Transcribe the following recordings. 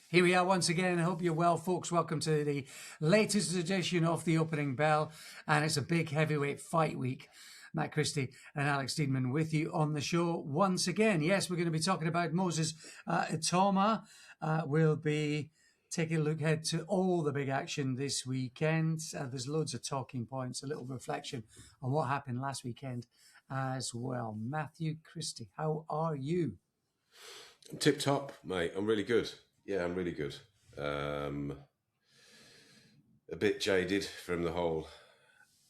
Here we are once again. I hope you're well, folks. Welcome to the latest edition of The Opening Bell. And it's a big heavyweight fight week. Matt Christie and Alex Steedman with you on the show once again. Yes, we're going to be talking about Moses Itauma. We'll be taking a look ahead to all the big action this weekend. There's loads of talking points, a little reflection on what happened last weekend as well. Matthew Christie, how are you? I'm tip top, mate. I'm really good. Yeah, I'm really good. A bit jaded from the whole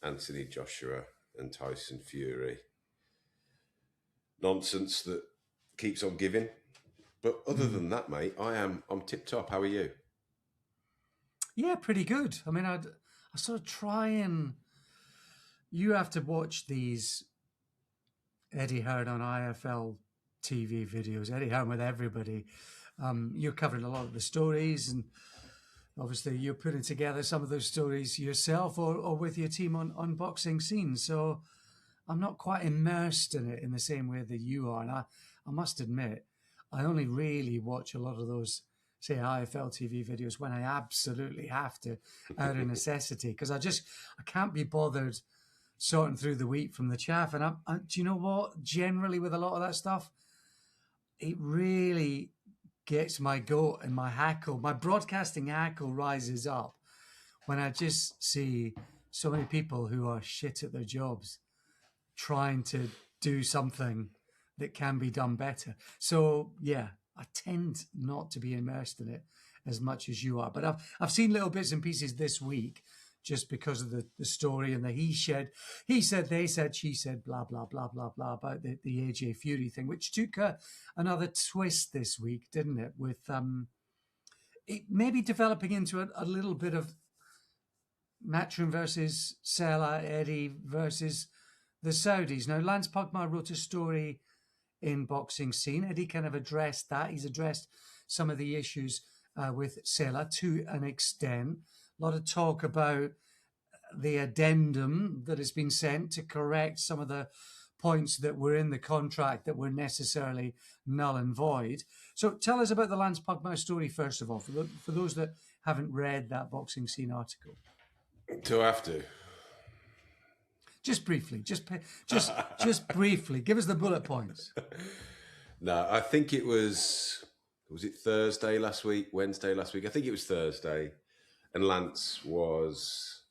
Anthony Joshua and Tyson Fury nonsense that keeps on giving. But other than that, mate, I'm tip top. How are you? Yeah, pretty good. I mean, I sort of try and... You have to watch these Eddie Hearn on IFL TV videos, Eddie Hearn with everybody. You're covering a lot of the stories, and obviously you're putting together some of those stories yourself or with your team on Boxing Scene. So I'm not quite immersed in it in the same way that you are. And I must admit, I only really watch a lot of those, say, IFL TV videos when I absolutely have to, out of necessity, because I can't be bothered sorting through the wheat from the chaff. And do you know what? Generally, with a lot of that stuff, it really gets my goat and my hackle. My broadcasting hackle rises up when I just see so many people who are shit at their jobs trying to do something that can be done better. So, yeah, I tend not to be immersed in it as much as you are. But I've seen little bits and pieces this week just because of the story and the he said, they said, she said, blah, blah, blah, blah, blah, about the AJ Fury thing, which took another twist this week, didn't it? With it maybe developing into a little bit of Matchroom versus Sela, Eddie versus the Saudis. Now, Lance Pugmire wrote a story in Boxing Scene. Eddie kind of addressed that. He's addressed some of the issues with Sela to an extent. A lot of talk about the addendum that has been sent to correct some of the points that were in the contract that were necessarily null and void. So tell us about the Lance Pugmire story, first of all, for those that haven't read that Boxing Scene article. Do I have to? Just briefly, just briefly. Give us the bullet points. No, I think it was it Thursday last week, Wednesday last week? I think it was Thursday. And Lance was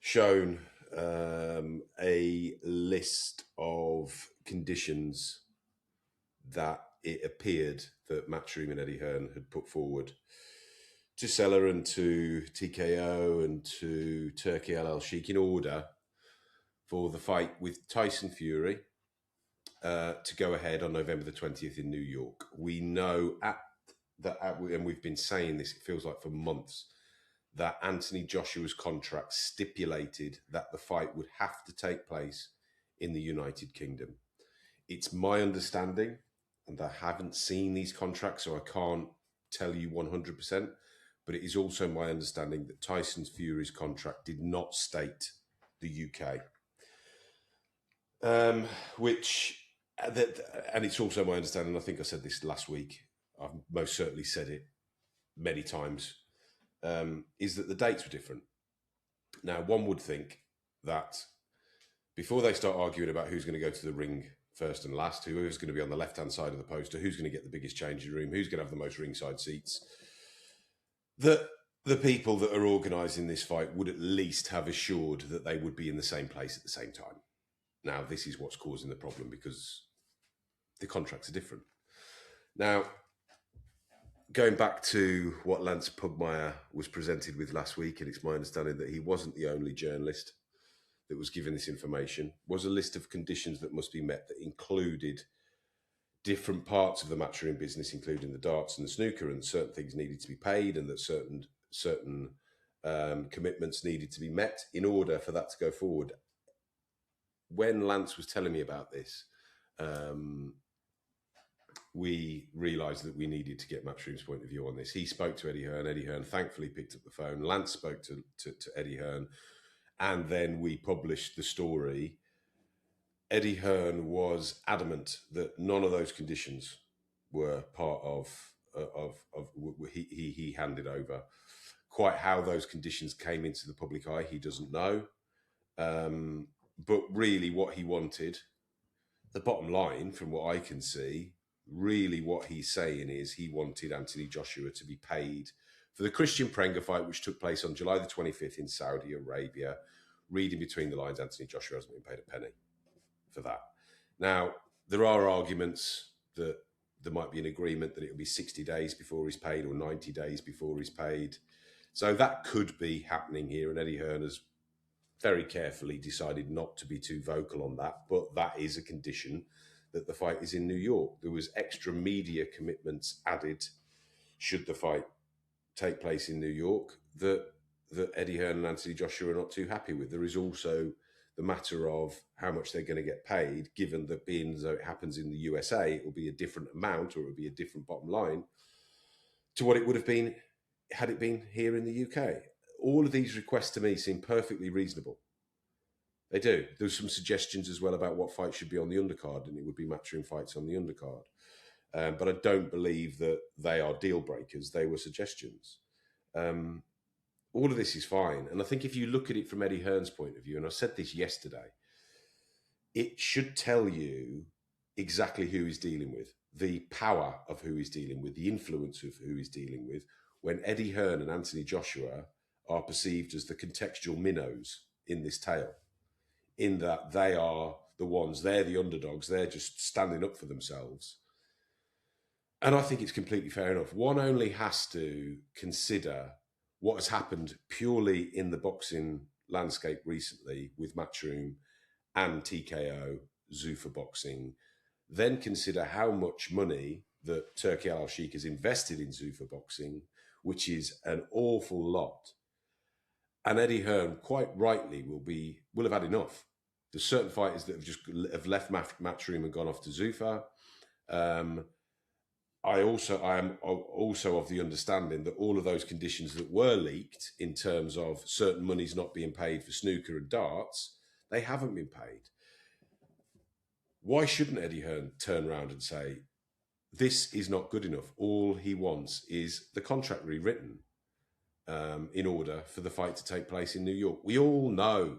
shown a list of conditions that it appeared that Matchroom and Eddie Hearn had put forward to Sela and to TKO and to Turkey LL Sheik in order for the fight with Tyson Fury to go ahead on November the 20th in New York. We know and we've been saying this, it feels like for months, that Anthony Joshua's contract stipulated that the fight would have to take place in the United Kingdom. It's my understanding, and I haven't seen these contracts, so I can't tell you 100%, but it is also my understanding that Tyson Fury's contract did not state the UK. And it's also my understanding, I think I said this last week, I've most certainly said it many times, is that the dates were different. Now, one would think that before they start arguing about who's going to go to the ring first and last, who's going to be on the left-hand side of the poster, who's going to get the biggest changing room, who's going to have the most ringside seats, that the people that are organising this fight would at least have assured that they would be in the same place at the same time. Now, this is what's causing the problem because the contracts are different. Now, going back to what Lance Pugmire was presented with last week, and it's my understanding that he wasn't the only journalist that was given this information, was a list of conditions that must be met that included different parts of the matchroom business, including the darts and the snooker, and certain things needed to be paid and that certain commitments needed to be met in order for that to go forward. When Lance was telling me about this, we realised that we needed to get Matchroom's point of view on this. He spoke to Eddie Hearn. Eddie Hearn thankfully picked up the phone. Lance spoke to Eddie Hearn. And then we published the story. Eddie Hearn was adamant that none of those conditions were part of he handed over. Quite how those conditions came into the public eye, he doesn't know. But really, what he wanted, the bottom line, from what I can see, really what he's saying is he wanted Anthony Joshua to be paid for the Christian Prenga fight, which took place on July the 25th in Saudi Arabia. Reading between the lines, Anthony Joshua hasn't been paid a penny for that. Now, there are arguments that there might be an agreement that it'll be 60 days before he's paid or 90 days before he's paid. So that could be happening here, and Eddie Hearn has very carefully decided not to be too vocal on that, but that is a condition that the fight is in New York. There was extra media commitments added should the fight take place in New York that Eddie Hearn and Anthony Joshua are not too happy with. There is also the matter of how much they're going to get paid, given that being as though it happens in the USA, it will be a different amount or it will be a different bottom line to what it would have been had it been here in the UK. All of these requests to me seem perfectly reasonable. They do. There's some suggestions as well about what fights should be on the undercard, and it would be matchroom fights on the undercard. But I don't believe that they are deal breakers. They were suggestions. All of this is fine. And I think if you look at it from Eddie Hearn's point of view, and I said this yesterday, it should tell you exactly who he's dealing with, the power of who he's dealing with, the influence of who he's dealing with, when Eddie Hearn and Anthony Joshua are perceived as the contextual minnows in this tale, in that they are the ones, they're the underdogs, they're just standing up for themselves. And I think it's completely fair enough. One only has to consider what has happened purely in the boxing landscape recently with Matchroom and TKO, Zuffa Boxing, then consider how much money that Turki Al-Sheikh has invested in Zuffa Boxing, which is an awful lot. And Eddie Hearn, quite rightly, will have had enough. There's certain fighters that have left Matchroom and gone off to Zuffa. I am also of the understanding that all of those conditions that were leaked in terms of certain monies not being paid for snooker and darts, they haven't been paid. Why shouldn't Eddie Hearn turn around and say, this is not good enough? All he wants is the contract rewritten in order for the fight to take place in New York. We all know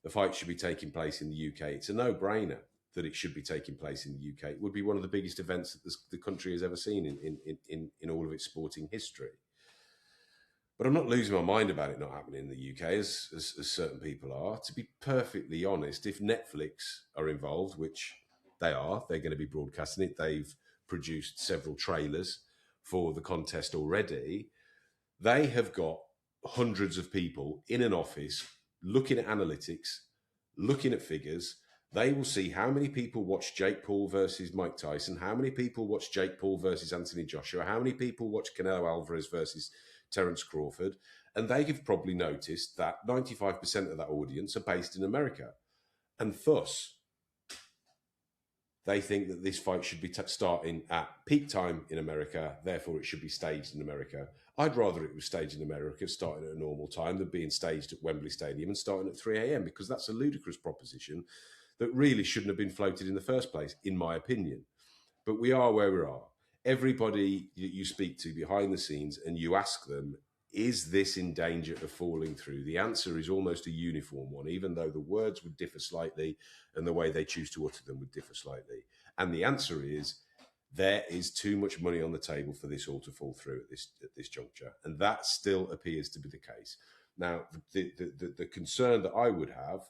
the fight should be taking place in the UK. It's a no-brainer that it should be taking place in the UK. It would be one of the biggest events that the country has ever seen in all of its sporting history. But I'm not losing my mind about it not happening in the UK, as certain people are. To be perfectly honest, if Netflix are involved, which they are, they're going to be broadcasting it. They've produced several trailers for the contest already. They have got hundreds of people in an office looking at analytics, looking at figures. They will see how many people watch Jake Paul versus Mike Tyson, how many people watch Jake Paul versus Anthony Joshua, how many people watch Canelo Alvarez versus Terence Crawford, and they have probably noticed that 95% of that audience are based in America. And thus, they think that this fight should be starting at peak time in America, therefore it should be staged in America. I'd rather it was staged in America, starting at a normal time, than being staged at Wembley Stadium and starting at 3 a.m, because that's a ludicrous proposition that really shouldn't have been floated in the first place, in my opinion. But we are where we are. Everybody that you speak to behind the scenes and you ask them, is this in danger of falling through? The answer is almost a uniform one, even though the words would differ slightly and the way they choose to utter them would differ slightly. And the answer is, there is too much money on the table for this all to fall through at this juncture. And that still appears to be the case. Now, the concern that I would have,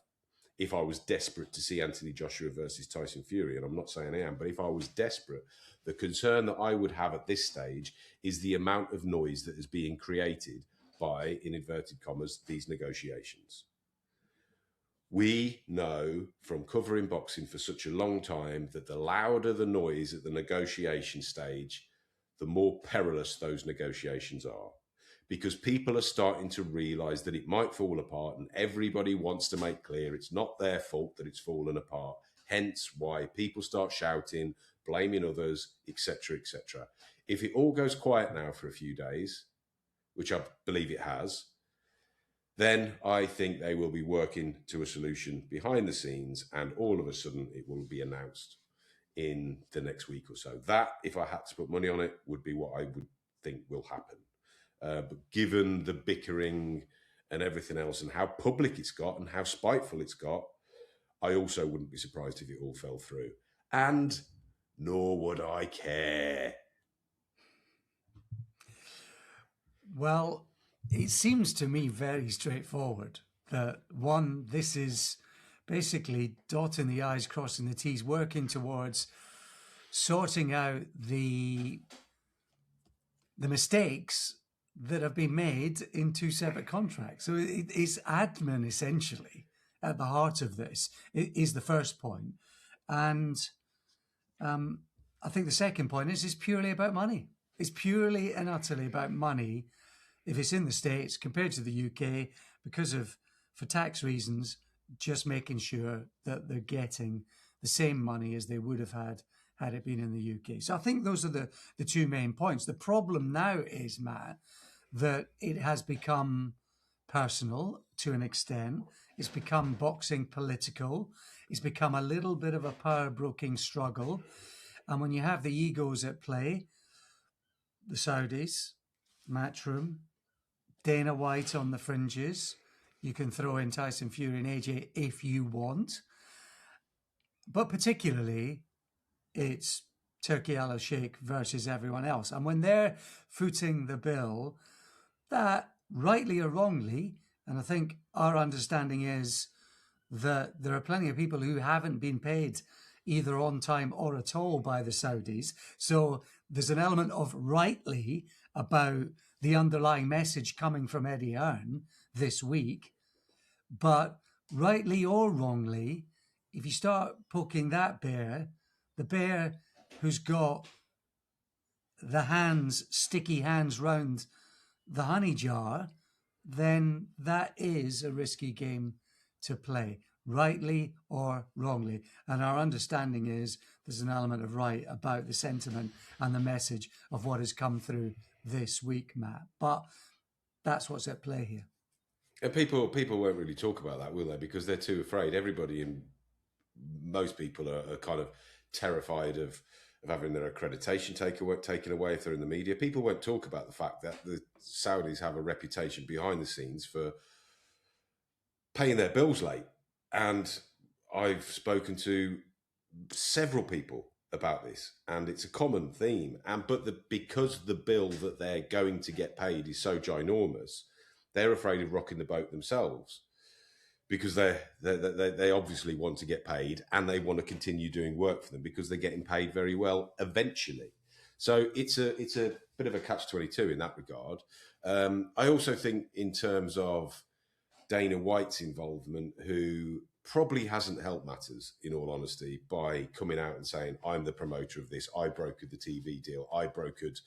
if I was desperate to see Anthony Joshua versus Tyson Fury, and I'm not saying I am, but if I was desperate, the concern that I would have at this stage is the amount of noise that is being created by, in inverted commas, these negotiations. We know from covering boxing for such a long time that the louder the noise at the negotiation stage, the more perilous those negotiations are. Because people are starting to realise that it might fall apart, and everybody wants to make clear it's not their fault that it's fallen apart. Hence why people start shouting, blaming others, etc., etc. If it all goes quiet now for a few days, which I believe it has, then I think they will be working to a solution behind the scenes, and all of a sudden it will be announced in the next week or so. That, if I had to put money on it, would be what I would think will happen. But given the bickering and everything else and how public it's got and how spiteful it's got, I also wouldn't be surprised if it all fell through. And nor would I care. Well, it seems to me very straightforward that, one, this is basically dotting the I's, crossing the T's, working towards sorting out the mistakes that have been made in two separate contracts. So it's admin, essentially, at the heart of this, is the first point. And I think the second point is it's purely about money. It's purely and utterly about money. If it's in the States compared to the UK, because of, for tax reasons, just making sure that they're getting the same money as they would have had it been in the UK. So I think those are the two main points. The problem now is, Matt, that it has become personal to an extent. It's become boxing political. It's become a little bit of a power-broking struggle. And when you have the egos at play, the Saudis, Matchroom, Dana White on the fringes, you can throw in Tyson Fury and AJ if you want. But particularly, it's Turki Al-Sheikh versus everyone else. And when they're footing the bill, that, rightly or wrongly, and I think our understanding is that there are plenty of people who haven't been paid either on time or at all by the Saudis. So there's an element of rightly about the underlying message coming from Eddie Hearn this week. But rightly or wrongly, if you start poking that bear, the bear who's got the hands, sticky hands round the honey jar, then that is a risky game to play, rightly or wrongly. And our understanding is there's an element of right about the sentiment and the message of what has come through this week, Matt. But that's what's at play here. And people won't really talk about that, will they? Because they're too afraid. Everybody and most people are kind of terrified of having their accreditation taken away if they're in the media. People won't talk about the fact that the Saudis have a reputation behind the scenes for paying their bills late. And I've spoken to several people about this, and it's a common theme. Because the bill that they're going to get paid is so ginormous, they're afraid of rocking the boat themselves, because they obviously want to get paid and they want to continue doing work for them because they're getting paid very well eventually. So it's a bit of a catch-22 in that regard. I also think in terms of Dana White's involvement, who probably hasn't helped matters, in all honesty, by coming out and saying, I'm the promoter of this, I brokered the TV deal, I brokered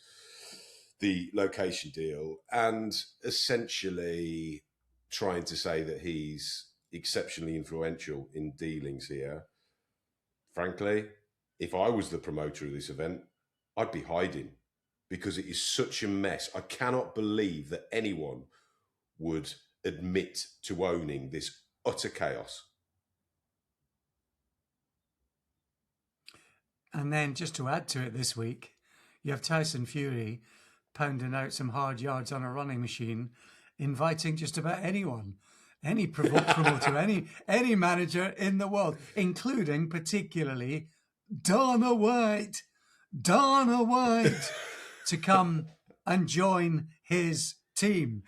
the location deal, and essentially trying to say that he's exceptionally influential in dealings here. Frankly, if I was the promoter of this event, I'd be hiding, because it is such a mess. I cannot believe that anyone would admit to owning this utter chaos. And then just to add to it this week, you have Tyson Fury pounding out some hard yards on a running machine, inviting just about anyone, any promoter, any manager in the world, including particularly Dana White, to come and join his team.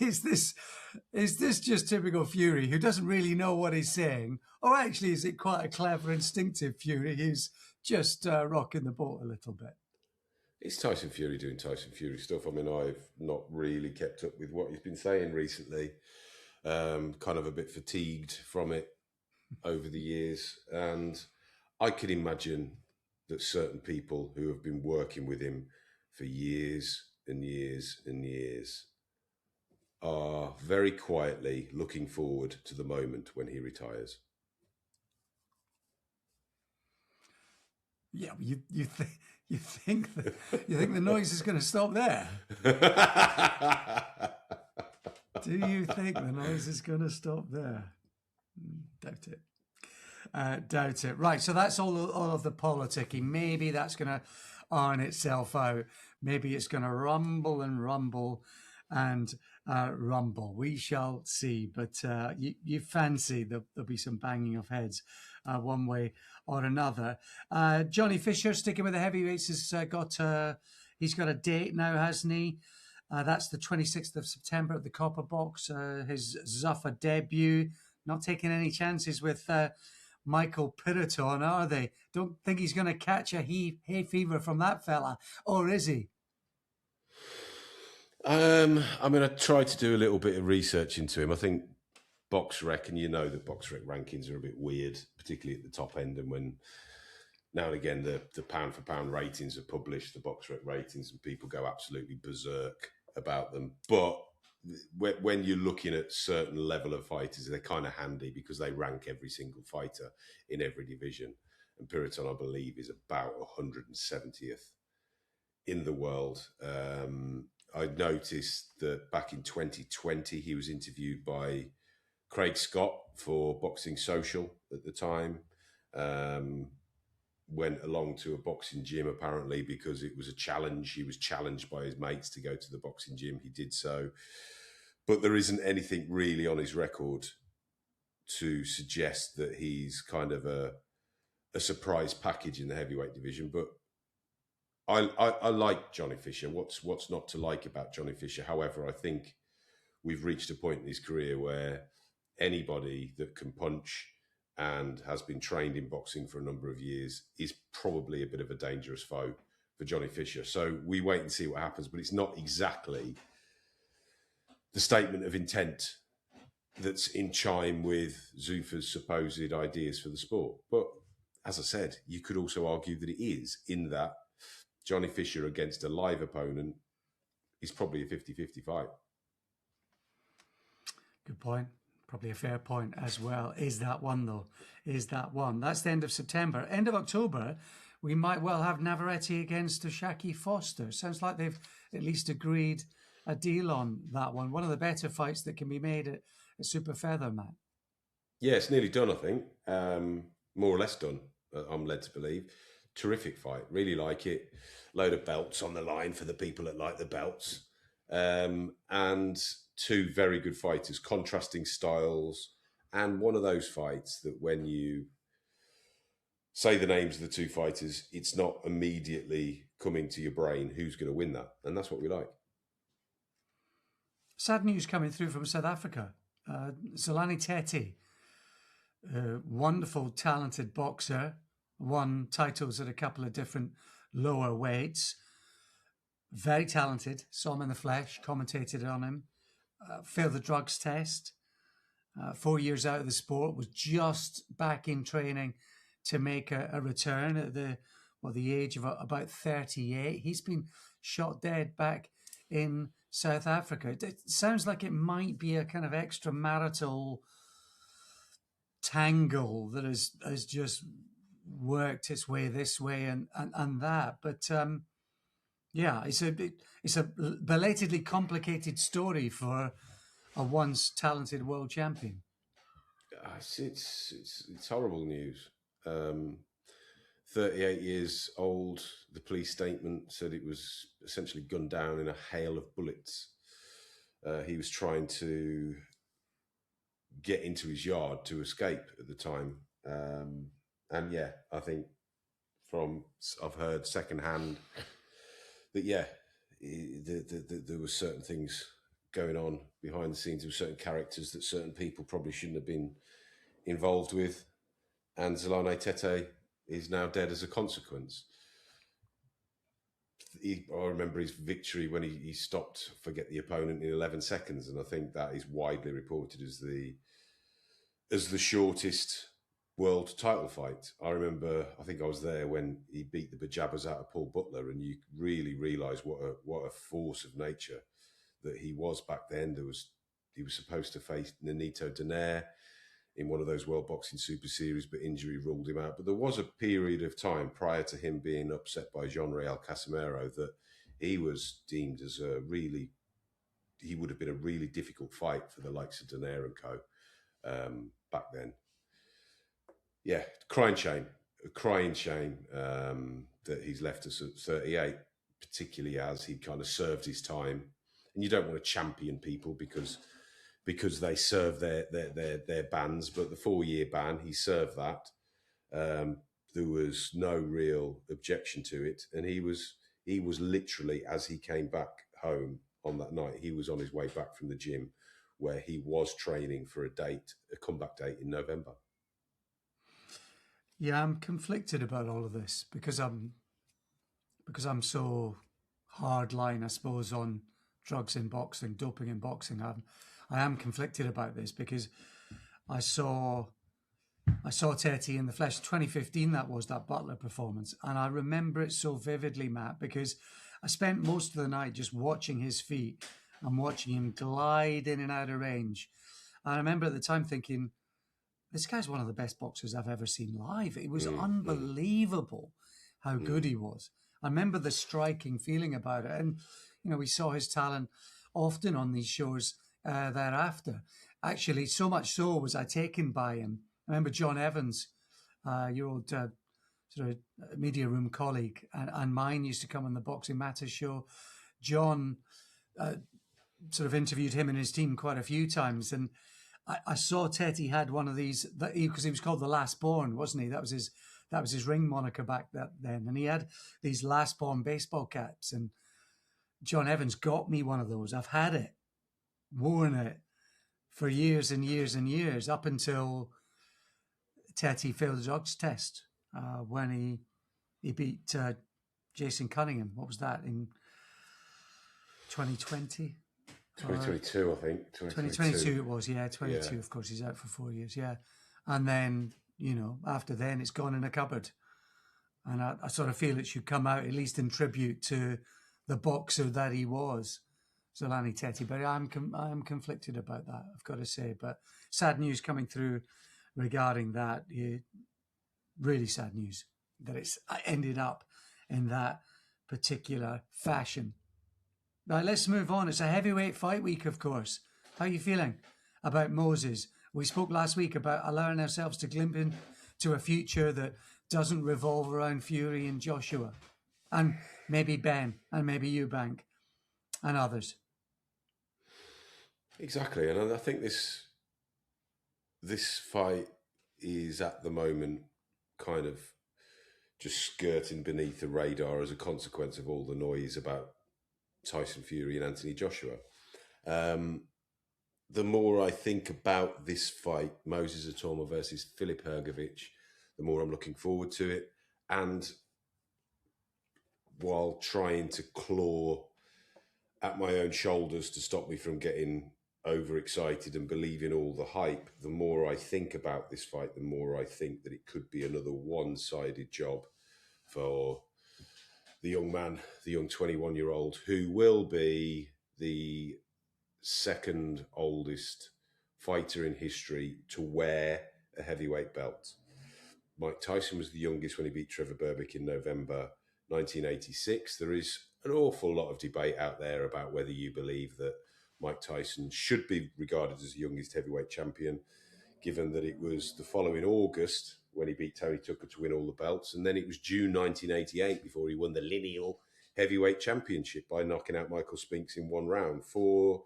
Is this just typical Fury, who doesn't really know what he's saying? Or actually, is it quite a clever, instinctive Fury who's just rocking the boat a little bit? It's Tyson Fury doing Tyson Fury stuff. I mean, I've not really kept up with what he's been saying recently. Kind of a bit fatigued from it over the years. And I can imagine that certain people who have been working with him for years and years and years are very quietly looking forward to the moment when he retires. Yeah, you think the noise is going to stop there? Do you think the noise is going to stop there? Doubt it. Doubt it. Right, so that's all of the politicking. Maybe that's going to iron itself out. Maybe it's going to rumble and rumble and rumble. We shall see. But you fancy there'll be some banging of heads one way or another. Johnny Fisher, sticking with the heavyweights, has he's got a date now, hasn't he? That's the 26th of September at the Copper Box. His Zuffa debut. Not taking any chances with Michael Piriton, are they? Don't think he's going to catch a hay fever from that fella, or is he? I tried to do a little bit of research into him. I think BoxRec, and you know that BoxRec rankings are a bit weird, particularly at the top end, and when now and again the pound for pound ratings are published, the BoxRec ratings, and people go absolutely berserk about them. But when you're looking at certain level of fighters, they're kind of handy because they rank every single fighter in every division. And Piriton, I believe, is about 170th in the world. I noticed that back in 2020, he was interviewed by Craig Scott for Boxing Social at the time. Went along to a boxing gym, apparently, because it was a challenge. He was challenged by his mates to go to the boxing gym. He did so. But there isn't anything really on his record to suggest that he's kind of a surprise package in the heavyweight division. But I like Johnny Fisher. What's not to like about Johnny Fisher? However, I think we've reached a point in his career where anybody that can punch and has been trained in boxing for a number of years is probably a bit of a dangerous foe for Johnny Fisher. So we wait and see what happens, but it's not exactly the statement of intent that's in chime with Zuffa's supposed ideas for the sport. But as I said, you could also argue that it is, in that Johnny Fisher against a live opponent is probably a 50-50 fight. Good point. Probably a fair point as well. Is that one, though? Is that one? That's the end of September. End of October, we might well have Navarrete against Shaki Foster. Sounds like they've at least agreed a deal on that one. One of the better fights that can be made at Super Feather, Matt. Yeah, it's nearly done, I think. More or less done, I'm led to believe. Terrific fight. Really like it. Load of belts on the line for the people that like the belts. And two very good fighters, contrasting styles. And one of those fights that when you say the names of the two fighters, it's not immediately coming to your brain who's going to win that. And that's what we like. Sad news coming through from South Africa. Zolani Tete, wonderful, talented boxer, won titles at a couple of different lower weights. Very talented. Saw him in the flesh, commentated on him. Failed the drugs test. 4 years out of the sport, was just back in training to make a return at the age of about 38. He's been shot dead back in South Africa. It sounds like it might be a kind of extramarital tangle that has just worked its way this way and that. But yeah, it's a belatedly complicated story for a once talented world champion. It's horrible news. 38 years old. The police statement said it was essentially gunned down in a hail of bullets. He was trying to get into his yard to escape at the time. And yeah, I think I've heard secondhand that, yeah, there were certain things going on behind the scenes with certain characters that certain people probably shouldn't have been involved with. And Zolani Tete is now dead as a consequence. I remember his victory when he stopped, forget the opponent, in 11 seconds. And I think that is widely reported as the shortest world title fight. I think I was there when he beat the Bajabbas out of Paul Butler, and you really realise what a force of nature that he was back then. He was supposed to face Nonito Donaire in one of those World Boxing Super Series, but injury ruled him out. But there was a period of time prior to him being upset by Jean-Réal Casimero that he was deemed as he would have been a really difficult fight for the likes of Donaire and co. Back then. yeah, crying shame that he's left us at 38, particularly as he kind of served his time. And you don't want to champion people because they serve their bans, but the 4-year ban, he served that. There was no real objection to it, and he was literally, as he came back home on that night, he was on his way back from the gym where he was training for a comeback date in November. Yeah, I'm conflicted about all of this because I'm so hardline, I suppose, on drugs in boxing, doping in boxing. I am conflicted about this because I saw Teddy in the flesh. 2015, that was that Butler performance, and I remember it so vividly, Matt, because I spent most of the night just watching his feet and watching him glide in and out of range. And I remember at the time thinking, this guy's one of the best boxers I've ever seen live. It was unbelievable how good he was. I remember the striking feeling about it. And, we saw his talent often on these shows thereafter. Actually, so much so was I taken by him. I remember John Evans, your old sort of media room colleague, and mine used to come on the Boxing Matters show. John sort of interviewed him and his team quite a few times. And I saw Teddy had one of these, because he was called the Last Born, wasn't he? That was his ring moniker back then. And he had these Last Born baseball caps. And John Evans got me one of those. I've had it, worn it for years and years and years, up until Teddy failed the drugs test when he beat Jason Cunningham. What was that, in 2020? 2022, I think. 2022 it was, yeah. 22, yeah. Of course, he's out for 4 years, yeah. And then, after then, it's gone in a cupboard. And I sort of feel it should come out, at least in tribute to the boxer that he was, Zolani Teti. But I'm conflicted about that, I've got to say. But sad news coming through regarding that. Really sad news that it's ended up in that particular fashion. Now, let's move on. It's a heavyweight fight week, of course. How are you feeling about Moses? We spoke last week about allowing ourselves to glimpse into a future that doesn't revolve around Fury and Joshua, and maybe Ben, and maybe Eubank, and others. Exactly, and I think this fight is at the moment kind of just skirting beneath the radar as a consequence of all the noise about Tyson Fury and Anthony Joshua. The more I think about this fight, Moses Itauma versus Filip Hrgovic, the more I'm looking forward to it. And while trying to claw at my own shoulders to stop me from getting overexcited and believing all the hype, the more I think about this fight, the more I think that it could be another one-sided job for the young man, the young 21-year-old, who will be the second oldest fighter in history to wear a heavyweight belt. Mike Tyson was the youngest when he beat Trevor Berbick in November 1986. There is an awful lot of debate out there about whether you believe that Mike Tyson should be regarded as the youngest heavyweight champion, given that it was the following August when he beat Tony Tucker to win all the belts, and then it was June 1988 before he won the lineal heavyweight championship by knocking out Michael Spinks in one round. For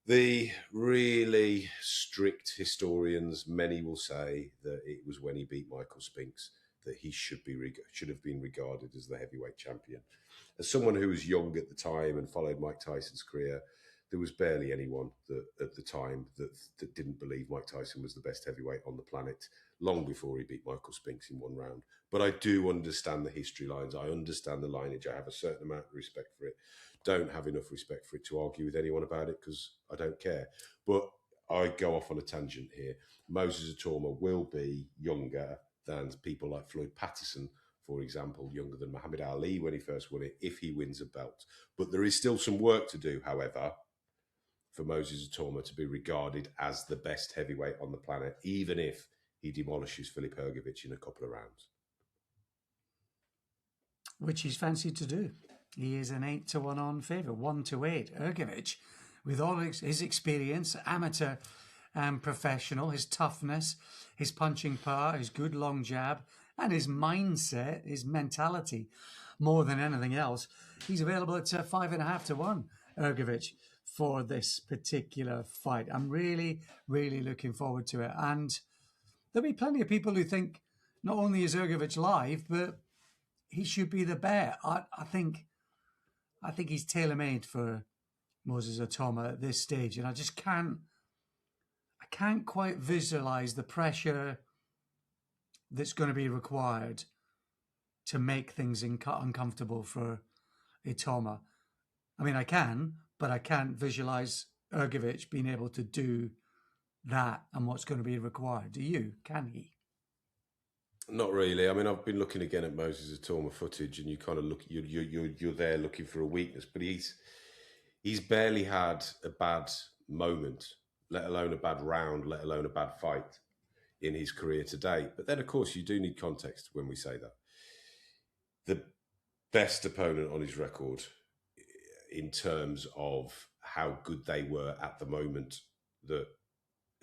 the really strict historians, many will say that it was when he beat Michael Spinks that he should have been regarded as the heavyweight champion. As someone who was young at the time and followed Mike Tyson's career, there was barely anyone that at the time that didn't believe Mike Tyson was the best heavyweight on the planet, long before he beat Michael Spinks in one round. But I do understand the history lines. I understand the lineage. I have a certain amount of respect for it. Don't have enough respect for it to argue with anyone about it because I don't care. But I go off on a tangent here. Moses Itauma will be younger than people like Floyd Patterson, for example, younger than Muhammad Ali when he first won it, if he wins a belt. But there is still some work to do, however, for Moses Itauma to be regarded as the best heavyweight on the planet, even if he demolishes Filip Hrgovic in a couple of rounds. Which he's fancied to do. He is an 8-1 on favourite, 1-8. Hrgovic, with all his experience, amateur and professional, his toughness, his punching power, his good long jab, and his mindset, his mentality, more than anything else. He's available at 5.5 to 1, Hrgovic, for this particular fight. I'm really, really looking forward to it. And there'll be plenty of people who think not only is Hrgovic live, but he should be the bet. I think he's tailor-made for Moses Itauma at this stage, and I can't quite visualize the pressure that's going to be required to make things uncomfortable for Itauma. I mean, I can, but I can't visualize Hrgovic being able to do that and what's going to be required. Do you? Can he? Not really. I mean, I've been looking again at Moses Itauma footage, and you kind of look, you're there looking for a weakness, but he's barely had a bad moment, let alone a bad round, let alone a bad fight in his career to date. But then, of course, you do need context when we say that. The best opponent on his record in terms of how good they were at the moment that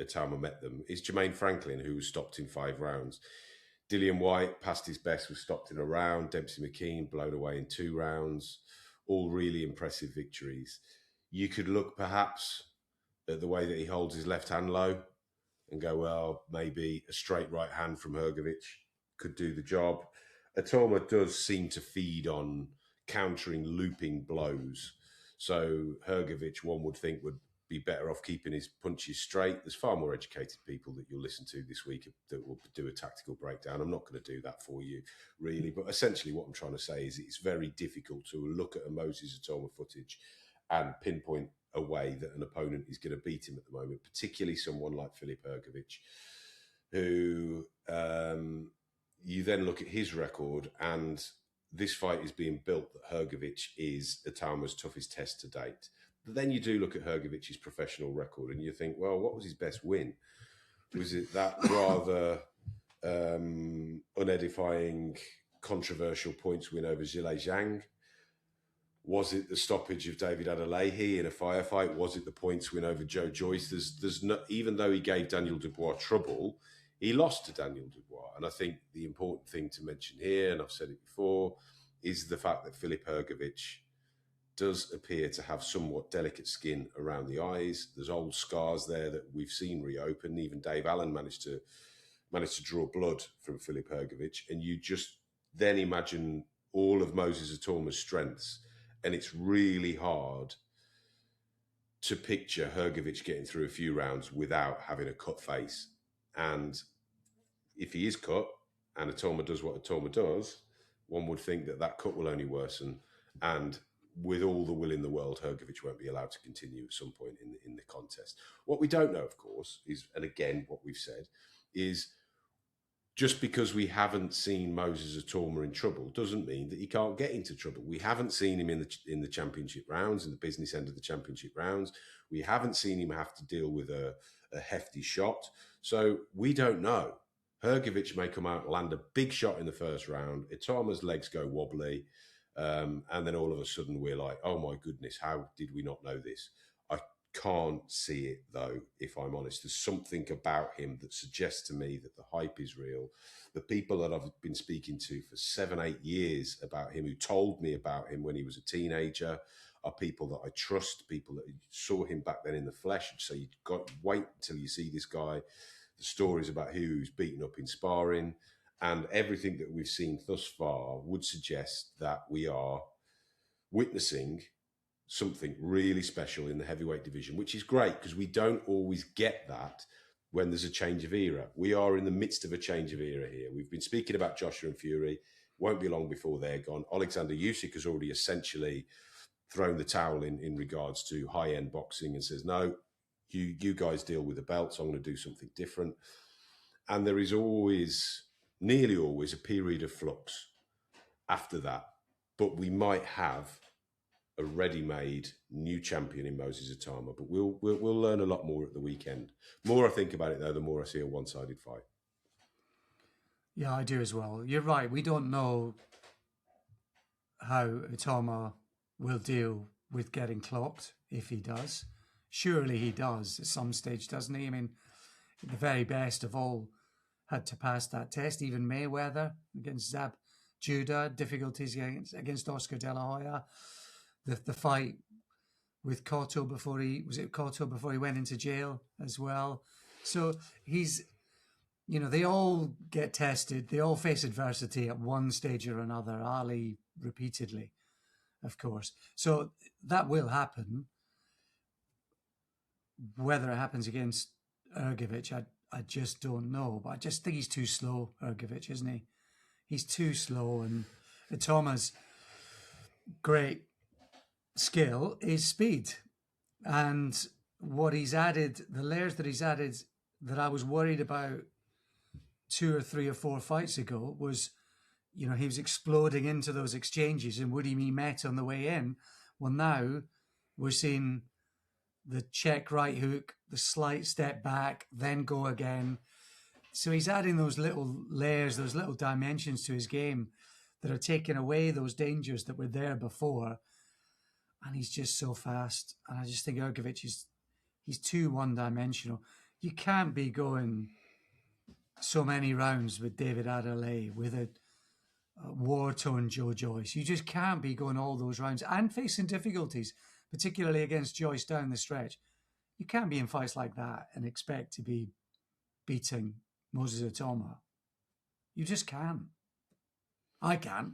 Itauma met them is Jermaine Franklin, who was stopped in 5 rounds. Dillian White passed his best, was stopped in a round. Dempsey McKean blown away in 2 rounds. All really impressive victories. You could look perhaps at the way that he holds his left hand low and go, well, maybe a straight right hand from Hrgovic could do the job. Itauma does seem to feed on countering, looping blows. So Hrgovic, one would think, would be better off keeping his punches straight. There's far more educated people that you'll listen to this week that will do a tactical breakdown. I'm not going to do that for you, really. But essentially what I'm trying to say is it's very difficult to look at a Moses Itauma footage and pinpoint a way that an opponent is going to beat him at the moment, particularly someone like Filip Hrgovic, who you then look at his record, and this fight is being built that Hrgovic is Itauma's toughest test to date. But then you do look at Hrgovic's professional record and you think, well, what was his best win? Was it that rather unedifying, controversial points win over Zhilei Zhang? Was it the stoppage of David Adelaide in a firefight? Was it the points win over Joe Joyce? There's no, even though he gave Daniel Dubois trouble, he lost to Daniel Dubois. And I think the important thing to mention here, and I've said it before, is the fact that Filip Hrgovic does appear to have somewhat delicate skin around the eyes. There's old scars there that we've seen reopen. Even Dave Allen managed to draw blood from Filip Hrgovic. And you just then imagine all of Moses Itauma's strengths. And it's really hard to picture Hrgovic getting through a few rounds without having a cut face. And if he is cut and Itauma does what Itauma does, one would think that that cut will only worsen. And with all the will in the world, Hrgovic won't be allowed to continue at some point in the contest. What we don't know, of course, is, and again, what we've said, is just because we haven't seen Moses Itauma in trouble doesn't mean that he can't get into trouble. We haven't seen him in the championship rounds, in the business end of the championship rounds. We haven't seen him have to deal with a hefty shot. So we don't know. Hrgovic may come out and land a big shot in the first round. Itauma's legs go wobbly. And then all of a sudden we're like, oh my goodness, how did we not know this? I can't see it though, if I'm honest. There's something about him that suggests to me that the hype is real. The people that I've been speaking to for 7-8 years about him, who told me about him when he was a teenager, are people that I trust, people that saw him back then in the flesh. So you've got to wait until you see this guy. The stories about who's beaten up in sparring. And everything that we've seen thus far would suggest that we are witnessing something really special in the heavyweight division, which is great because we don't always get that when there's a change of era. We are in the midst of a change of era here. We've been speaking about Joshua and Fury. Won't be long before they're gone. Alexander Usyk has already essentially thrown the towel in regards to high-end boxing and says, no, you guys deal with the belts. I'm going to do something different. And there is always, nearly always, a period of flux after that. But we might have a ready-made new champion in Moses Itauma. But we'll learn a lot more at the weekend. More I think about it, though, the more I see a one-sided fight. Yeah, I do as well. You're right. We don't know how Itauma will deal with getting clocked, if he does. surely he does at some stage, doesn't he? I mean, the very best of all had to pass that test. Even Mayweather against Zab Judah, difficulties against Oscar De La Hoya, the fight with Cotto before he went into jail as well. So he's, they all get tested. They all face adversity at one stage or another. Ali repeatedly, of course. So that will happen. Whether it happens against Hrgovic, I just don't know. But I just think he's too slow, Hrgovic, isn't he? He's too slow. And Itauma's great skill is speed. And what he's added, the layers that he's added that I was worried about 2 or 3 or 4 fights ago was, he was exploding into those exchanges and would he be met on the way in? Well, now we're seeing the check right hook, the slight step back, then go again. So he's adding those little layers, those little dimensions to his game that are taking away those dangers that were there before. And he's just so fast. And I just think Hrgovic he's too one-dimensional. You can't be going so many rounds with David Adelaide, with a war-torn Joe Joyce. You just can't be going all those rounds and facing difficulties, particularly against Joyce down the stretch. You can't be in fights like that and expect to be beating Moses Itauma. You just can't. I can't.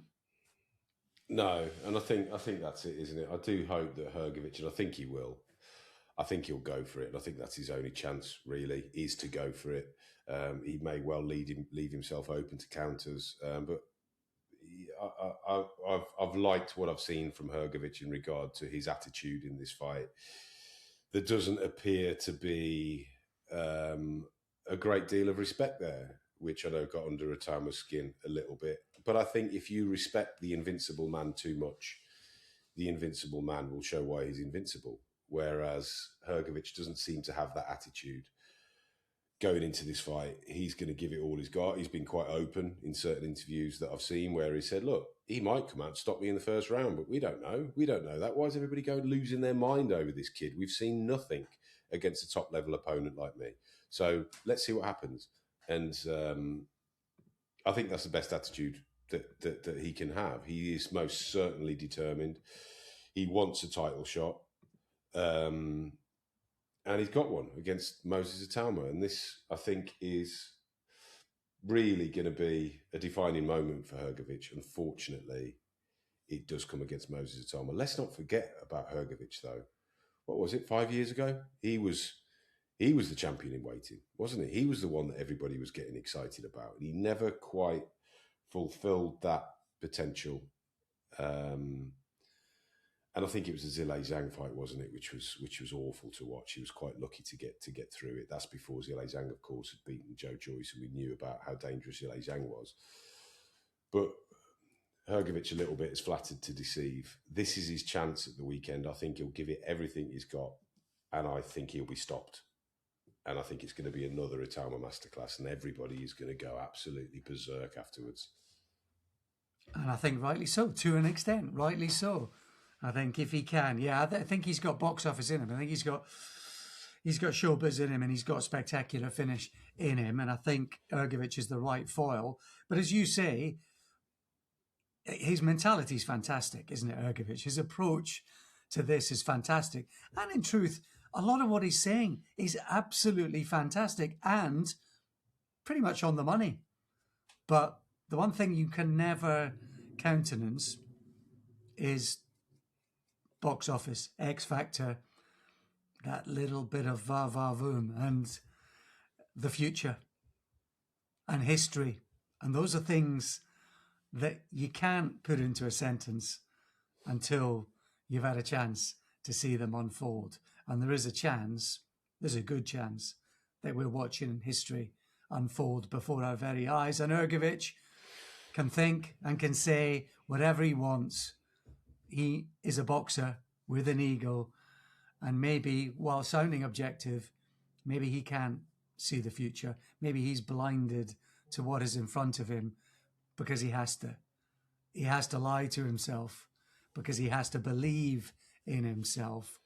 No, and I think that's it, isn't it? I do hope that Hrgovic, and I think he will. I think he'll go for it, and I think that's his only chance. Really, is to go for it. He may well leave himself open to counters, but I've liked what I've seen from Hrgovic in regard to his attitude in this fight. There doesn't appear to be a great deal of respect there, which I know got under Itauma's skin a little bit. But I think if you respect the invincible man too much, the invincible man will show why he's invincible. Whereas Hrgovic doesn't seem to have that attitude. Going into this fight, he's going to give it all he's got. He's been quite open in certain interviews that I've seen where he said, look, he might come out and stop me in the first round, but we don't know. We don't know that. Why is everybody going losing their mind over this kid? We've seen nothing against a top-level opponent like me. So let's see what happens. And I think that's the best attitude that he can have. He is most certainly determined. He wants a title shot. And he's got one against Moses Itauma. And this, I think, is really going to be a defining moment for Hrgovic. Unfortunately, it does come against Moses Itauma. Let's not forget about Hrgovic, though. What was it, 5 years ago? He was the champion in waiting, wasn't he? He was the one that everybody was getting excited about. And he never quite fulfilled that potential. And I think it was the Zhilei Zhang fight, wasn't it, which was awful to watch. He was quite lucky to get through it. That's before Zhilei Zhang, of course, had beaten Joe Joyce, and we knew about how dangerous Zhilei Zhang was. But Hrgovic a little bit is flattered to deceive. This is his chance at the weekend. I think he'll give it everything he's got, and I think he'll be stopped. And I think it's going to be another Itauma masterclass, and everybody is going to go absolutely berserk afterwards. And I think rightly so, to an extent, rightly so. I think if he can, I think he's got box office in him. I think he's got showbiz in him, and he's got a spectacular finish in him. And I think Hrgovic is the right foil. But as you say, his mentality is fantastic, isn't it, Hrgovic? His approach to this is fantastic. And in truth, a lot of what he's saying is absolutely fantastic and pretty much on the money. But the one thing you can never countenance is box office, X Factor, that little bit of va-va-voom, and the future and history. And those are things that you can't put into a sentence until you've had a chance to see them unfold. And there is a chance, there's a good chance, that we're watching history unfold before our very eyes. And Hrgovic can think and can say whatever he wants. He is a boxer with an ego, and maybe, while sounding objective, maybe he can't see the future. Maybe he's blinded to what is in front of him because he has to. He has to lie to himself because he has to believe in himself.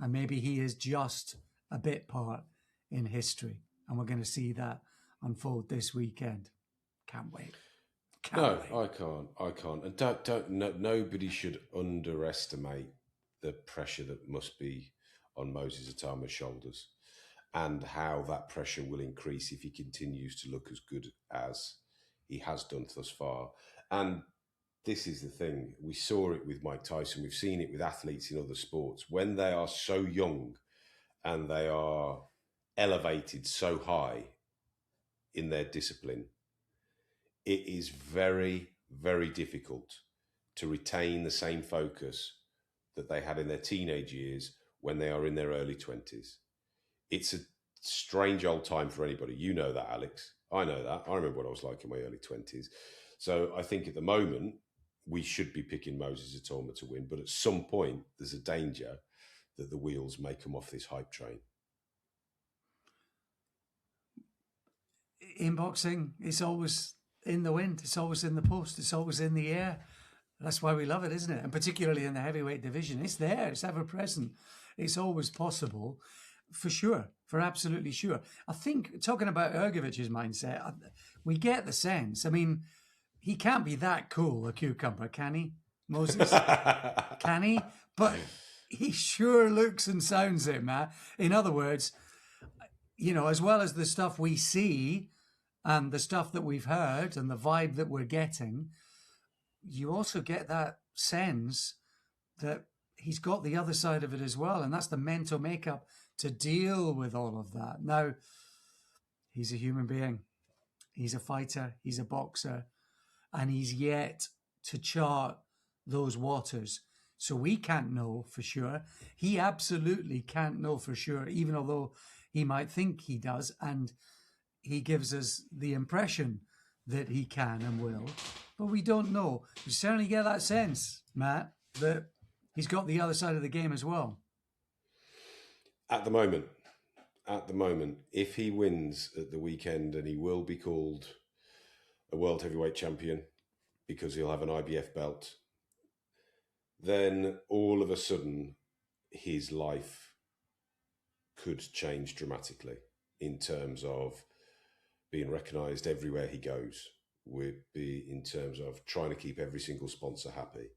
And maybe he is just a bit part in history. And we're going to see that unfold this weekend. Can't wait. I can't. And nobody should underestimate the pressure that must be on Moses Itauma's shoulders, and how that pressure will increase if he continues to look as good as he has done thus far. And this is the thing. We saw it with Mike Tyson. We've seen it with athletes in other sports. When they are so young and they are elevated so high in their discipline, it is very, very difficult to retain the same focus that they had in their teenage years when they are in their early 20s. It's a strange old time for anybody. You know that, Alex. I know that. I remember what I was like in my early 20s. So I think at the moment, we should be picking Moses Itauma to win. But at some point, there's a danger that the wheels may come off this hype train. In boxing, it's always in the wind. It's always in the post. It's always in the air. That's why we love it, isn't it? And particularly in the heavyweight division, it's there. It's ever present. It's always possible, for sure, for absolutely sure. I think, talking about Hrgovic's mindset, we get the sense. I mean, he can't be that cool, a cucumber, can he, Moses? Can he? But he sure looks and sounds it, man. In other words, you know, as well as the stuff we see and the stuff that we've heard and the vibe that we're getting, you also get that sense that he's got the other side of it as well. And that's the mental makeup to deal with all of that. Now, he's a human being. He's a fighter. He's a boxer. And he's yet to chart those waters. So we can't know for sure. He absolutely can't know for sure, even although he might think he does. And he gives us the impression that he can and will. But we don't know. We certainly get that sense, Matt, that he's got the other side of the game as well. At the moment, if he wins at the weekend, and he will be called a world heavyweight champion because he'll have an IBF belt, then all of a sudden his life could change dramatically in terms of being recognised everywhere he goes, would be in terms of trying to keep every single sponsor happy,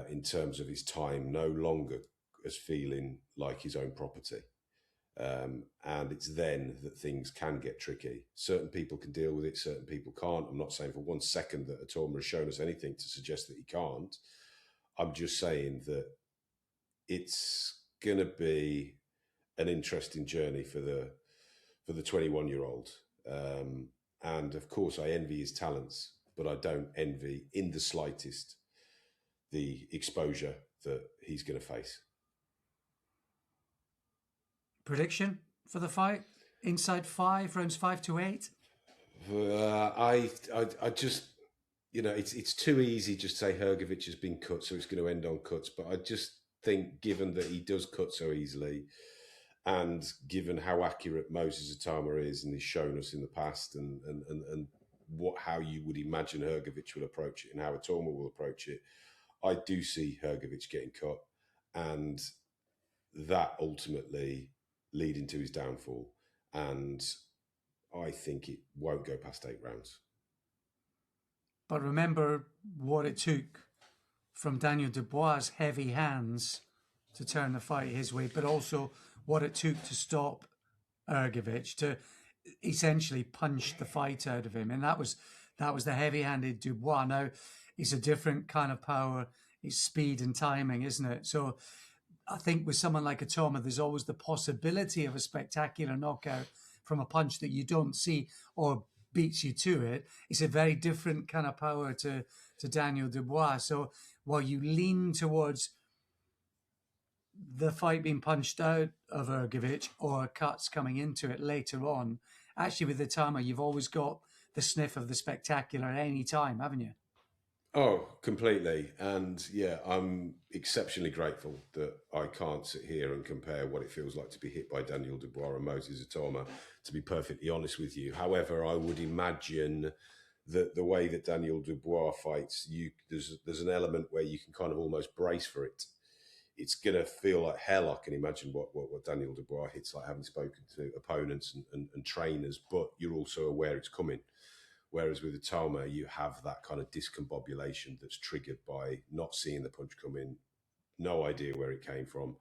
in terms of his time no longer as feeling like his own property. And it's then that things can get tricky. Certain people can deal with it, certain people can't. I'm not saying for 1 second that Itauma has shown us anything to suggest that he can't. I'm just saying that it's going to be an interesting journey for the 21-year-old. And of course, I envy his talents, but I don't envy in the slightest the exposure that he's going to face. Prediction for the fight? Inside 5, rounds 5 to 8? I just, you know, it's too easy just to say Hrgovic has been cut, so it's going to end on cuts. But I just think, given that he does cut so easily, and given how accurate Moses Itauma is, and he's shown us in the past, and how you would imagine Hrgovic will approach it and how Itauma will approach it, I do see Hrgovic getting cut, and that ultimately leading to his downfall. And I think it won't go past 8 rounds. But remember what it took from Daniel Dubois' heavy hands to turn the fight his way, but also what it took to stop Hrgovic, to essentially punch the fight out of him. And that was the heavy-handed Dubois. Now, it's a different kind of power. It's speed and timing, isn't it? So I think with someone like Itauma, there's always the possibility of a spectacular knockout from a punch that you don't see or beats you to it. It's a very different kind of power to Daniel Dubois. So while you lean towards the fight being punched out of Hrgovic or cuts coming into it later on, actually with Itauma, you've always got the sniff of the spectacular at any time, haven't you? Oh, completely. And yeah, I'm exceptionally grateful that I can't sit here and compare what it feels like to be hit by Daniel Dubois and Moses Itauma, to be perfectly honest with you. However, I would imagine that the way that Daniel Dubois fights, there's an element where you can kind of almost brace for it it's going to feel like hell. I can imagine what Daniel Dubois hits like, having spoken to opponents and trainers, but you're also aware it's coming. Whereas with Itauma, you have that kind of discombobulation that's triggered by not seeing the punch come in, no idea where it came from,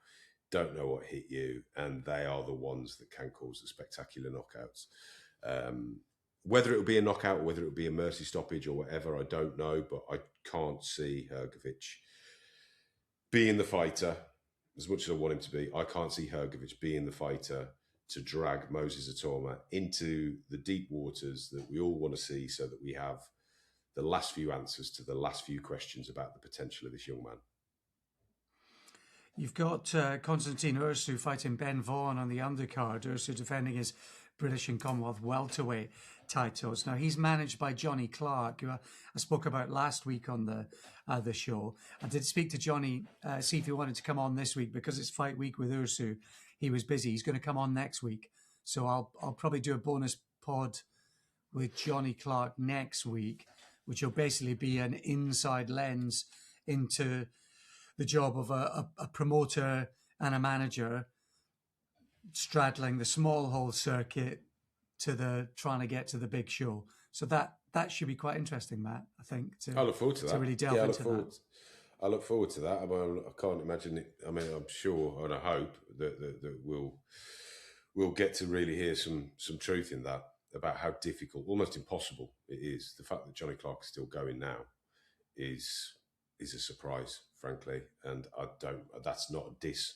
don't know what hit you, and they are the ones that can cause the spectacular knockouts. Whether it will be a knockout or whether it will be a mercy stoppage or whatever, I don't know, but I can't see Hrgovic being the fighter, as much as I want him to be. I can't see Hrgovic being the fighter to drag Moses Itauma into the deep waters that we all want to see, so that we have the last few answers to the last few questions about the potential of this young man. You've got Konstantin Ursu fighting Ben Vaughan on the undercard. Ursu defending his British and Commonwealth welterweight titles. Now, he's managed by Jhonny Clark, who I spoke about last week on the show. I did speak to Jhonny, see if he wanted to come on this week, because it's fight week with Ursu. He was busy. He's going to come on next week. So I'll probably do a bonus pod with Jhonny Clark next week, which will basically be an inside lens into the job of a promoter and a manager straddling the small hole circuit to trying to get to the big show. So that should be quite interesting, Matt, I think. I look forward to that. To really delve into that. I look forward to that. I can't imagine it. I mean, I'm sure and I hope that we'll get to really hear some truth in that, about how difficult, almost impossible it is. The fact that Jhonny Clark is still going now is a surprise, frankly. And that's not a diss.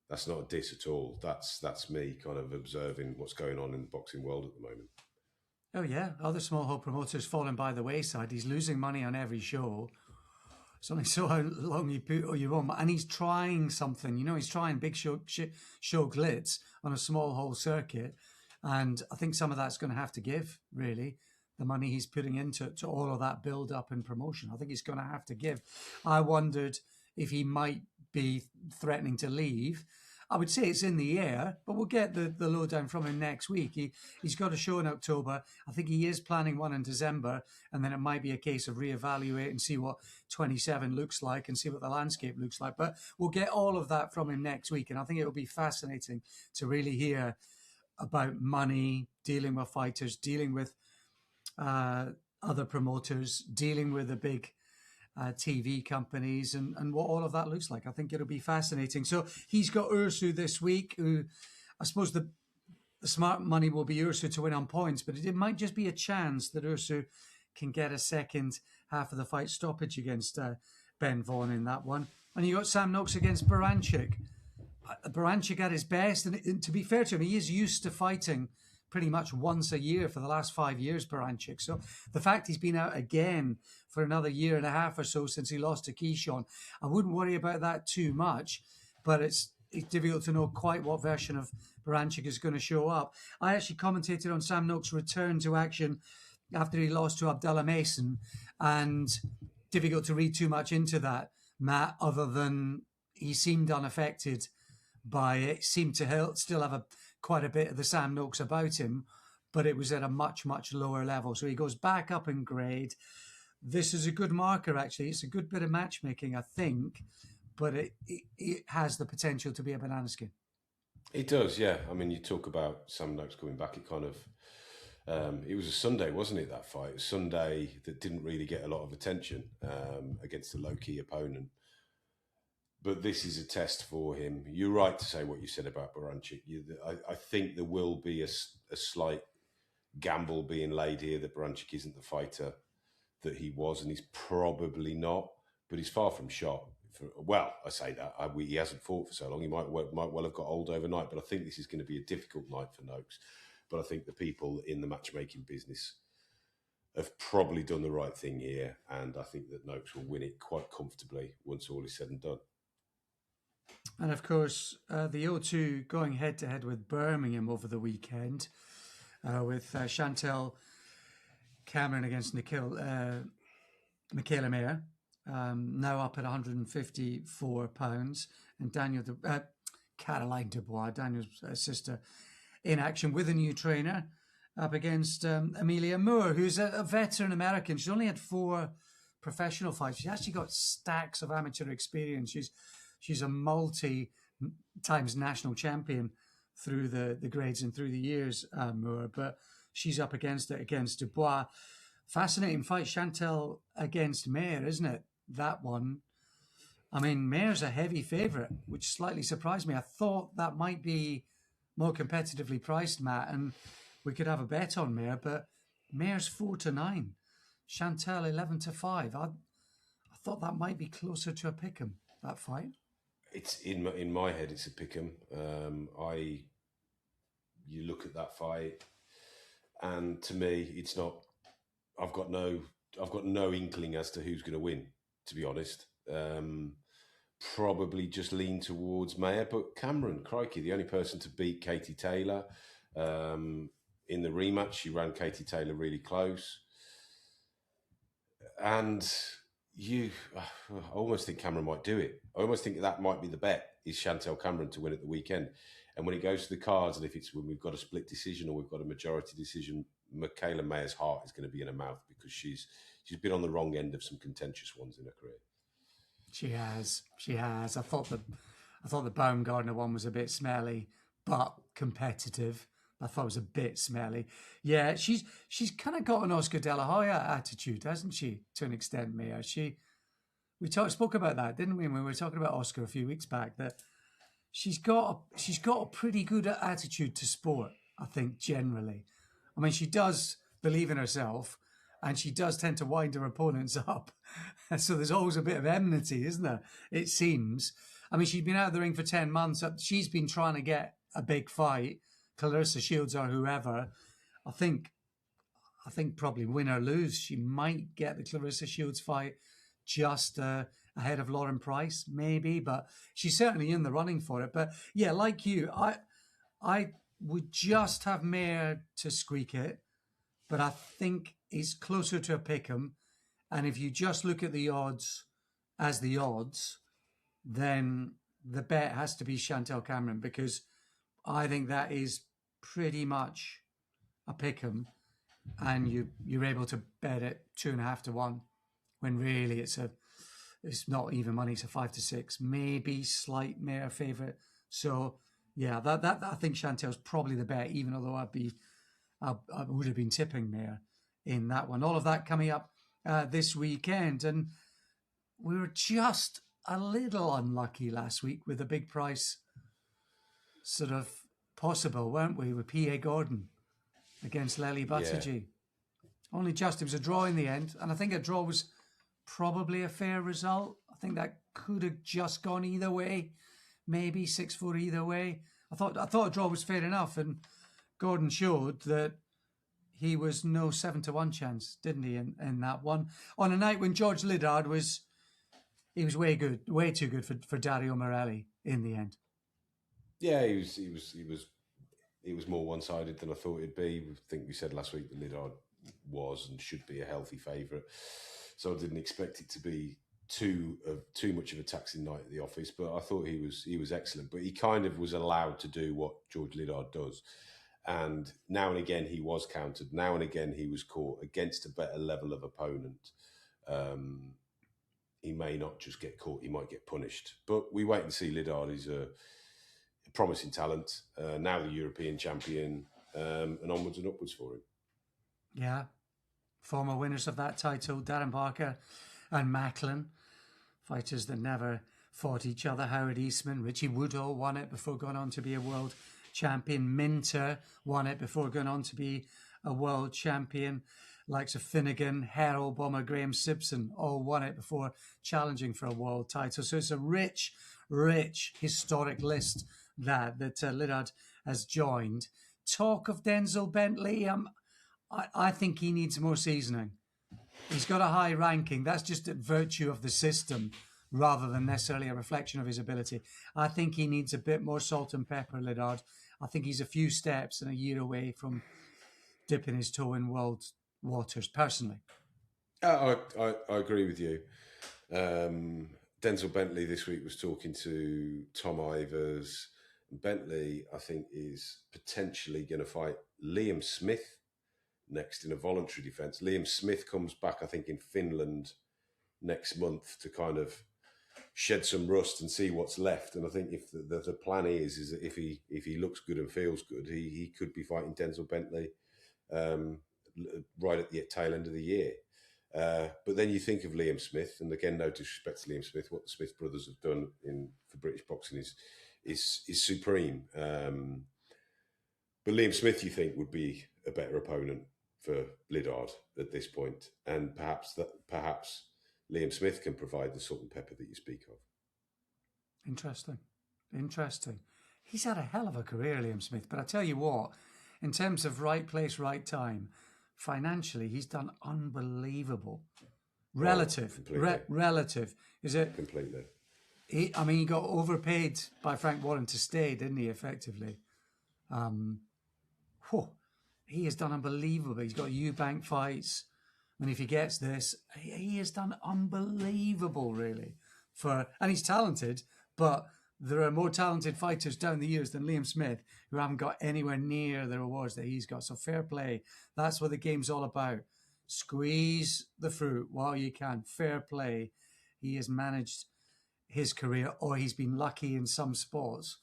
That's not a diss at all. That's me kind of observing what's going on in the boxing world at the moment. Oh yeah, other small hole promoters falling by the wayside. He's losing money on every show. It's only so how long you put your own, and he's trying something. He's trying big show glitz on a small hole circuit, and I think some of that's going to have to give. Really, the money he's putting into all of that build up and promotion, I think he's going to have to give. I wondered if he might be threatening to leave. I would say it's in the air, but we'll get the lowdown from him next week. He's got a show in October. I think he is planning one in December, and then it might be a case of reevaluate and see what 27 looks like and see what the landscape looks like. But we'll get all of that from him next week, and I think it will be fascinating to really hear about money, dealing with fighters, dealing with other promoters, dealing with the big TV companies and what all of that looks like. I think it'll be fascinating. So he's got Ursu this week, who I suppose the smart money will be Ursu to win on points, but it might just be a chance that Ursu can get a second half of the fight stoppage against Ben Vaughan in that one. And you got Sam Noakes against Baranchik. Baranchik at his best, and to be fair to him, he is used to fighting pretty much once a year for the last 5 years, Baranchik. So the fact he's been out again for another year and a half or so since he lost to Keyshawn, I wouldn't worry about that too much, but it's difficult to know quite what version of Baranchik is going to show up. I actually commentated on Sam Noakes' return to action after he lost to Abdullah Mason, and difficult to read too much into that, Matt, other than he seemed unaffected by it, seemed to still have quite a bit of the Sam Noakes about him, but it was at a much, much lower level. So he goes back up in grade. This is a good marker, actually. It's a good bit of matchmaking, I think, but it has the potential to be a banana skin. It does, yeah. I mean, you talk about Sam Noakes coming back, it kind of... it was a Sunday, wasn't it, that fight? A Sunday that didn't really get a lot of attention against a low-key opponent. But this is a test for him. You're right to say what you said about Baranchik. I think there will be a slight gamble being laid here that Baranchik isn't the fighter that he was, and he's probably not, but he's far from shot. Well, I say that. He hasn't fought for so long. He might well have got old overnight, but I think this is going to be a difficult night for Noakes. But I think the people in the matchmaking business have probably done the right thing here, and I think that Noakes will win it quite comfortably once all is said and done. And of course, the O2 going head-to-head with Birmingham over the weekend with Chantel Cameron against Michaela Mayer, now up at 154 pounds, and Caroline Dubois, Daniel's sister, in action with a new trainer up against Amelia Moore, who's a veteran American. She's only had 4 professional fights. She's actually got stacks of amateur experience. She's she's a multi-times national champion through the grades and through the years, Moore, but she's up against it against Dubois. Fascinating fight, Chantel against Mayer, isn't it? That one. I mean, Mayer's a heavy favourite, which slightly surprised me. I thought that might be more competitively priced, Matt, and we could have a bet on Mayer, but Mayer's 4-9, Chantel 11-5. I thought that might be closer to a pick'em, that fight. It's in my head. It's a pick'em. You look at that fight, and to me, it's not. I've got no inkling as to who's going to win. To be honest, probably just lean towards Mayer, but Cameron, crikey, the only person to beat Katie Taylor in the rematch. She ran Katie Taylor really close, and I almost think Cameron might do it. I almost think that might be the bet, is Chantel Cameron to win at the weekend. And when it goes to the cards, and if it's when we've got a split decision or we've got a majority decision, Michaela Mayer's heart is going to be in her mouth, because she's been on the wrong end of some contentious ones in her career. She has. I thought the Baumgartner one was a bit smelly, but competitive. I thought it was a bit smelly. Yeah, she's kind of got an Oscar De La Hoya attitude, hasn't she? To an extent, Mia. We spoke about that, didn't we? When we were talking about Oscar a few weeks back, that she's got a pretty good attitude to sport. I think generally. I mean, she does believe in herself, and she does tend to wind her opponents up. So there's always a bit of enmity, isn't there? It seems. I mean, she's been out of the ring for 10 months. She's been trying to get a big fight, Clarissa Shields or whoever. I think probably win or lose, she might get the Clarissa Shields fight just ahead of Lauren Price, maybe. But she's certainly in the running for it. But yeah, like you, I would just have Mayer to squeak it, but I think it's closer to a pick'em. And if you just look at the odds as the odds, then the bet has to be Chantel Cameron, because I think that is pretty much a pick'em, and you're able to bet it 2.5 to 1, when really it's not even money. It's a 5 to 6, maybe slight Mayer favourite. So yeah, that I think Chantel's probably the bet, even although I would have been tipping Mayer in that one. All of that coming up this weekend, and we were just a little unlucky last week with the big price sort of possible, weren't we, with P.A. Gordon against Lely Buttigieg? Yeah. Only just, it was a draw in the end, and I think a draw was probably a fair result. I think that could have just gone either way, maybe 6-4 either way. I thought a draw was fair enough, and Gordon showed that he was no 7 to 1 chance, didn't he, in that one? On a night when George Liddard was way too good for Dario Morelli in the end. Yeah, he was more one-sided than I thought it'd be. I think we said last week that Liddard was and should be a healthy favourite, so I didn't expect it to be too much of a taxing night at the office. But I thought he was excellent. But he kind of was allowed to do what George Liddard does. And now and again he was countered. Now and again he was caught against a better level of opponent. He may not just get caught; he might get punished. But we wait and see. Liddard is a promising talent. Now the European champion, and onwards and upwards for him. Yeah, former winners of that title, Darren Barker and Macklin, fighters that never fought each other. Howard Eastman, Richie Woodhall won it before going on to be a world champion. Minter won it before going on to be a world champion. Likes of Finnegan, Harold Bomber, Graham Simpson all won it before challenging for a world title. So it's a rich historic list that Liddard has joined. Talk of Denzel Bentley. I think he needs more seasoning. He's got a high ranking. That's just a virtue of the system rather than necessarily a reflection of his ability. I think he needs a bit more salt and pepper, Liddard. I think he's a few steps and a year away from dipping his toe in world waters, personally. I agree with you. Denzel Bentley this week was talking to Tom Ivers. Bentley, I think, is potentially going to fight Liam Smith next in a voluntary defence. Liam Smith comes back, I think, in Finland next month to kind of shed some rust and see what's left. And I think if the plan is that if he looks good and feels good, he could be fighting Denzel Bentley right at the tail end of the year. But then you think of Liam Smith, and again, no disrespect to Liam Smith, what the Smith brothers have done for British boxing is supreme. But Liam Smith, you think, would be a better opponent for Liddard at this point, and perhaps Liam Smith can provide the salt and pepper that you speak of. Interesting. He's had a hell of a career, Liam Smith. But I tell you what, in terms of right place, right time, financially, he's done unbelievable. Relative. Is it? Completely. He got overpaid by Frank Warren to stay, didn't he, effectively? He has done unbelievable. He's got Eubank fights. And if he gets this, he has done unbelievable, really. And he's talented, but there are more talented fighters down the years than Liam Smith who haven't got anywhere near the rewards that he's got. So fair play. That's what the game's all about. Squeeze the fruit while you can. Fair play. He has managed his career, or he's been lucky in some sports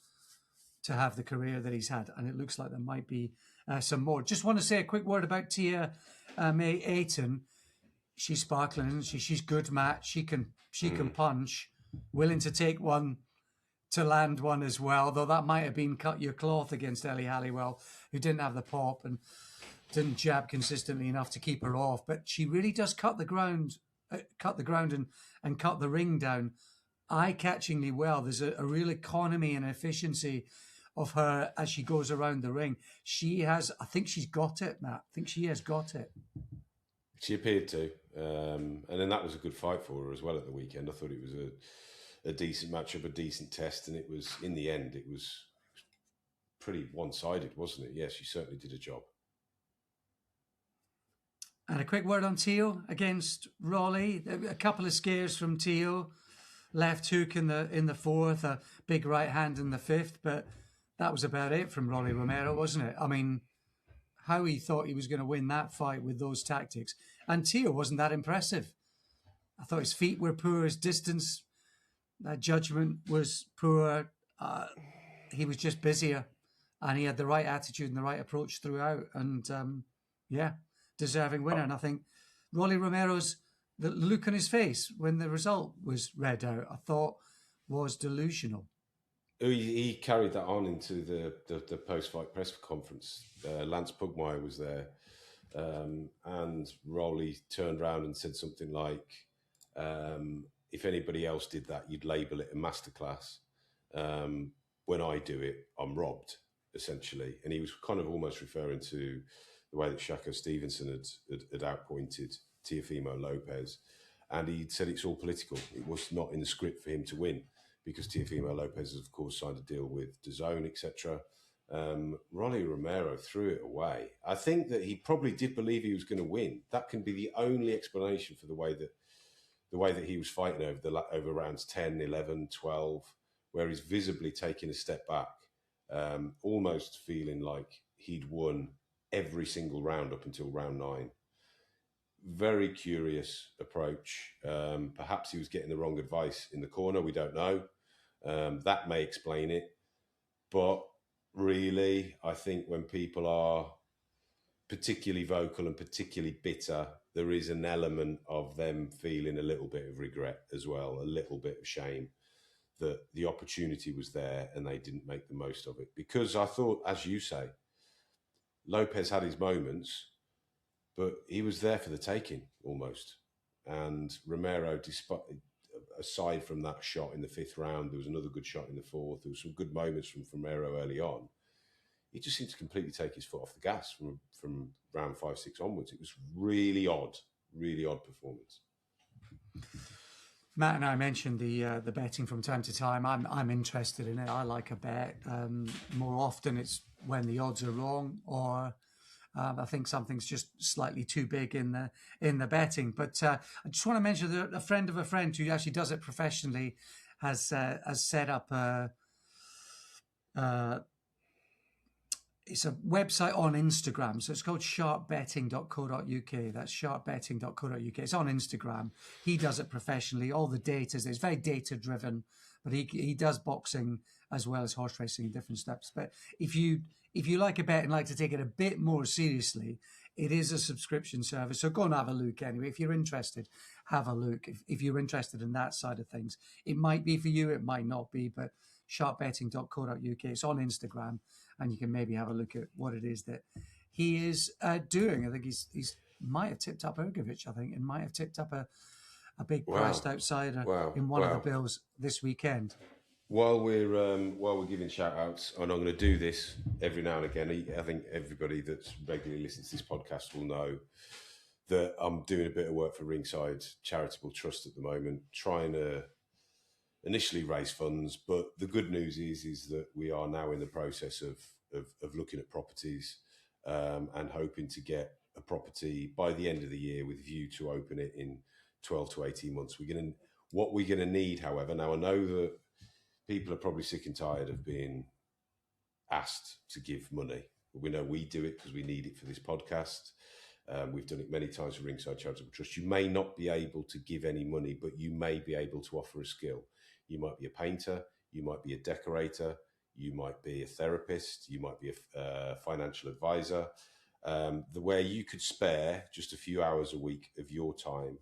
to have the career that he's had. And it looks like there might be some more. Just want to say a quick word about Tia May Ayton. She's sparkling, isn't she? She's good, Matt. She can punch. Willing to take one to land one as well, though that might have been cut your cloth against Ellie Halliwell, who didn't have the pop and didn't jab consistently enough to keep her off. But she really does cut the ground and cut the ring down eye-catchingly well. There's a real economy and efficiency of her as she goes around the ring. I think she's got it, Matt. I think she has got it. She appeared to. And then that was a good fight for her as well at the weekend. I thought it was a decent matchup, a decent test, and it was, in the end, it was pretty one-sided, wasn't it? Yes, she certainly did a job. And a quick word on Teo against Rolly. A couple of scares from Teo. Left hook in the fourth, a big right hand in the fifth, but that was about it from Rolly Romero, wasn't it? I mean, how he thought he was going to win that fight with those tactics. And Teo wasn't that impressive. I thought his feet were poor, his distance, judgment was poor. He was just busier, and he had the right attitude and the right approach throughout. And deserving winner. And I think Rolly Romero's, the look on his face when the result was read out, I thought was delusional. He carried that on into the post-fight press conference. Lance Pugmire was there, and Rolly turned around and said something like, if anybody else did that, you'd label it a masterclass. When I do it, I'm robbed, essentially. And he was kind of almost referring to the way that Shako Stevenson had outpointed Teofimo Lopez. And he said it's all political. It was not in the script for him to win, because Teofimo Lopez has, of course, signed a deal with DAZN, etc. Rolly Romero threw it away. I think that he probably did believe he was going to win. That can be the only explanation for the way that he was fighting over rounds 10, 11, 12, where he's visibly taking a step back, almost feeling like he'd won every single round up until round 9. Very curious approach. Perhaps he was getting the wrong advice in the corner. We don't know. That may explain it. But really, I think when people are particularly vocal and particularly bitter, there is an element of them feeling a little bit of regret as well, a little bit of shame that the opportunity was there and they didn't make the most of it. Because I thought, as you say, Lopez had his moments, but he was there for the taking almost. And Romero, aside from that shot in the 5th round, there was another good shot in the 4th. There were some good moments from Romero early on. He just seemed to completely take his foot off the gas from round 5, 6 onwards. It was really odd performance. Matt and I mentioned the betting from time to time. I'm interested in it. I like a bet. More often, it's when the odds are wrong, or I think something's just slightly too big in the betting. But I just want to mention that a friend of a friend who actually does it professionally has set up it's a website on Instagram. So it's called sharpbetting.co.uk. That's sharpbetting.co.uk. It's on Instagram. He does it professionally. All the data is very data driven, but he does boxing as well as horse racing and different steps. But if you like a bet and like to take it a bit more seriously, it is a subscription service. So go and have a look anyway. If you're interested, have a look. If you're interested in that side of things, it might be for you, it might not be, but sharpbetting.co.uk. It's on Instagram, and you can maybe have a look at what it is that he is doing. I think he's might have tipped up Hrgovic, I think, and might have tipped up a big priced outsider in one of the bills this weekend. While we're giving shout outs, and I'm going to do this every now and again, I think everybody that's regularly listens to this podcast will know that I'm doing a bit of work for Ringside Charitable Trust at the moment, trying to initially raise funds. But the good news is that we are now in the process of looking at properties and hoping to get a property by the end of the year with view to open it in 12 to 18 months. What we're going to need, however, now I know that people are probably sick and tired of being asked to give money. We know we do it because we need it for this podcast. We've done it many times for Ringside Charitable Trust. You may not be able to give any money, but you may be able to offer a skill. You might be a painter, you might be a decorator, you might be a therapist, you might be a financial advisor. Where you could spare just a few hours a week of your time.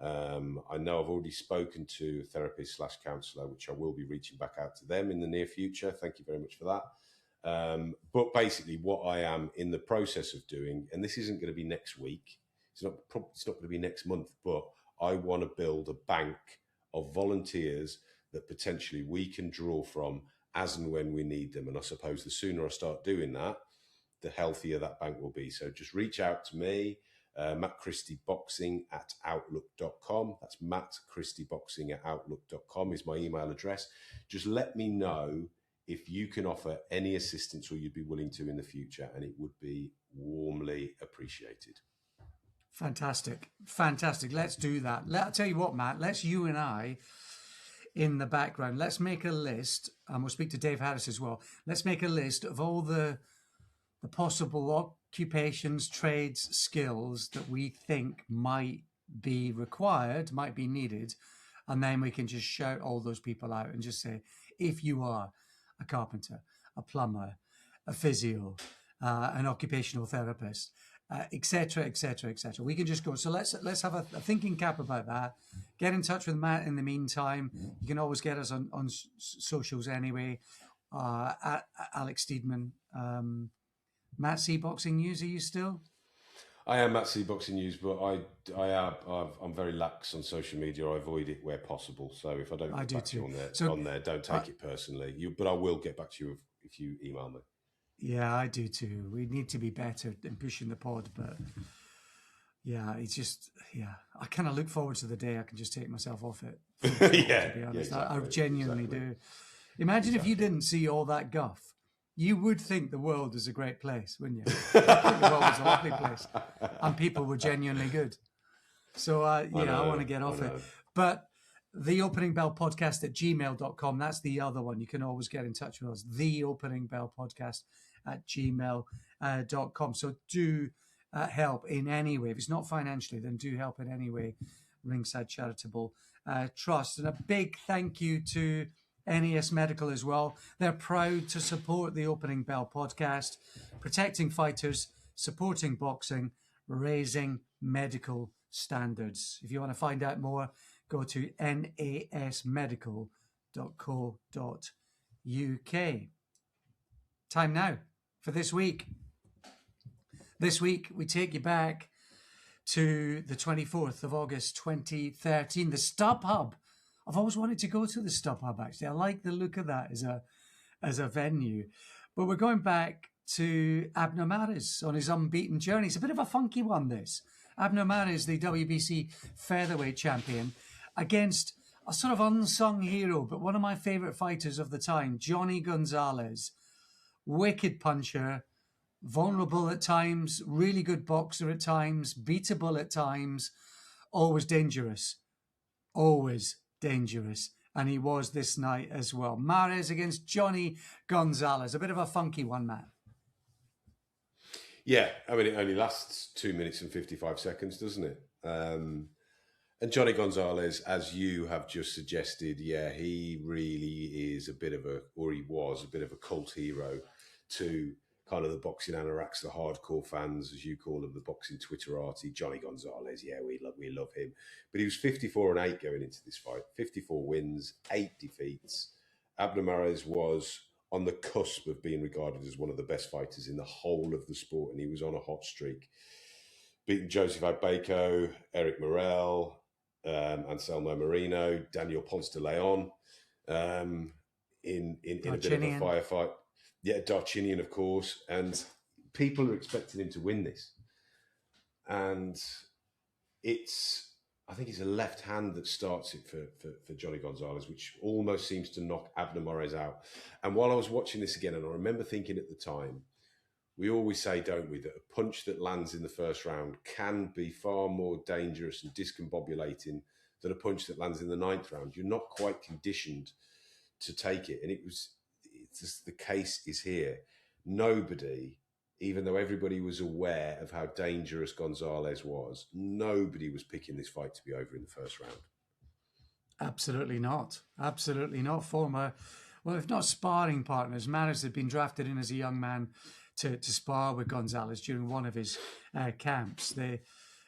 I know I've already spoken to a therapist / counsellor, which I will be reaching back out to them in the near future. Thank you very much for that. But basically what I am in the process of doing, and this isn't going to be next week, it's not going to be next month, but I want to build a bank of volunteers that potentially we can draw from as and when we need them. And I suppose the sooner I start doing that, the healthier that bank will be. So just reach out to me. Matt Christie Boxing at outlook.com. That's Matt Christie Boxing at outlook.com is my email address. Just let me know if you can offer any assistance or you'd be willing to in the future, and it would be warmly appreciated. Fantastic. Let's do that. I'll tell you what, Matt, let's you and I in the background, let's make a list, and we'll speak to Dave Harris as well. Let's make a list of all the possible occupations, trades, skills that we think might be required, might be needed. And then we can just shout all those people out and just say, if you are a carpenter, a plumber, a physio, an occupational therapist, etc., etc., etc. We can just go. So let's have a thinking cap about that. Get in touch with Matt in the meantime. You can always get us on socials anyway. At Alex Steedman. Matt C Boxing News, are you still? I am Matt C Boxing News, but I'm very lax on social media. I avoid it where possible. So if I don't get back to you on there, don't take it personally. But I will get back to you if you email me. Yeah, I do too. We need to be better in pushing the pod, but yeah, it's just I kind of look forward to the day I can just take myself off it. To be honest, exactly, I genuinely do. Imagine if you didn't see all that guff. You would think the world is a great place, wouldn't you? The world was a lovely place, and people were genuinely good. So, I want to get off it. But the Opening Bell Podcast at gmail.com, that's the other one. You can always get in touch with us. The Opening Bell Podcast at gmail.com. So do help in any way. If it's not financially, then do help in any way. Ringside Charitable Trust. And a big thank you to NES Medical as well. They're proud to support the Opening Bell Podcast, protecting fighters, supporting boxing, raising medical standards. If you want to find out more, go to nasmedical.co.uk. Time now for this week. This week, we take you back to the 24th of August, 2013, the StubHub. I've always wanted to go to the StubHub, actually. I like the look of that as a venue. But we're going back to Abner Mares on his unbeaten journey. It's a bit of a funky one, this. Abner Mares, the WBC featherweight champion, against a sort of unsung hero, but one of my favourite fighters of the time, Jhonny Gonzalez. Wicked puncher, vulnerable at times, really good boxer at times, beatable at times, always dangerous. Always dangerous. And he was this night as well. Mares against Jhonny Gonzalez. A bit of a funky one, man. Yeah, I mean, it only lasts 2 minutes and 55 seconds, doesn't it? And Jhonny Gonzalez, as you have just suggested, yeah, he really is a bit of a, or he was a bit of a cult hero to kind of the boxing anoraks, the hardcore fans, as you call them, the boxing Twitterati. Jhonny Gonzalez, yeah, we love him. But he was 54-8 going into this fight, 54 wins, 8 defeats. Abner Mares was on the cusp of being regarded as one of the best fighters in the whole of the sport, and he was on a hot streak. Beating Joseph Agbeco, Eric Morel, Anselmo Marino, Daniel Ponce de Leon in a bit of a firefight. Yeah, Darchinian, of course. And people are expecting him to win this. And I think it's a left hand that starts it for Jhonny Gonzalez, which almost seems to knock Abner Mares out. And while I was watching this again, and I remember thinking at the time, we always say, don't we, that a punch that lands in the first round can be far more dangerous and discombobulating than a punch that lands in the 9th round. You're not quite conditioned to take it. And it's just, the case is here. Nobody, even though everybody was aware of how dangerous Gonzalez was, nobody was picking this fight to be over in the first round. Absolutely not. Absolutely not. Former, well, if not sparring partners, Mares had been drafted in as a young man to spar with Gonzalez during one of his camps. They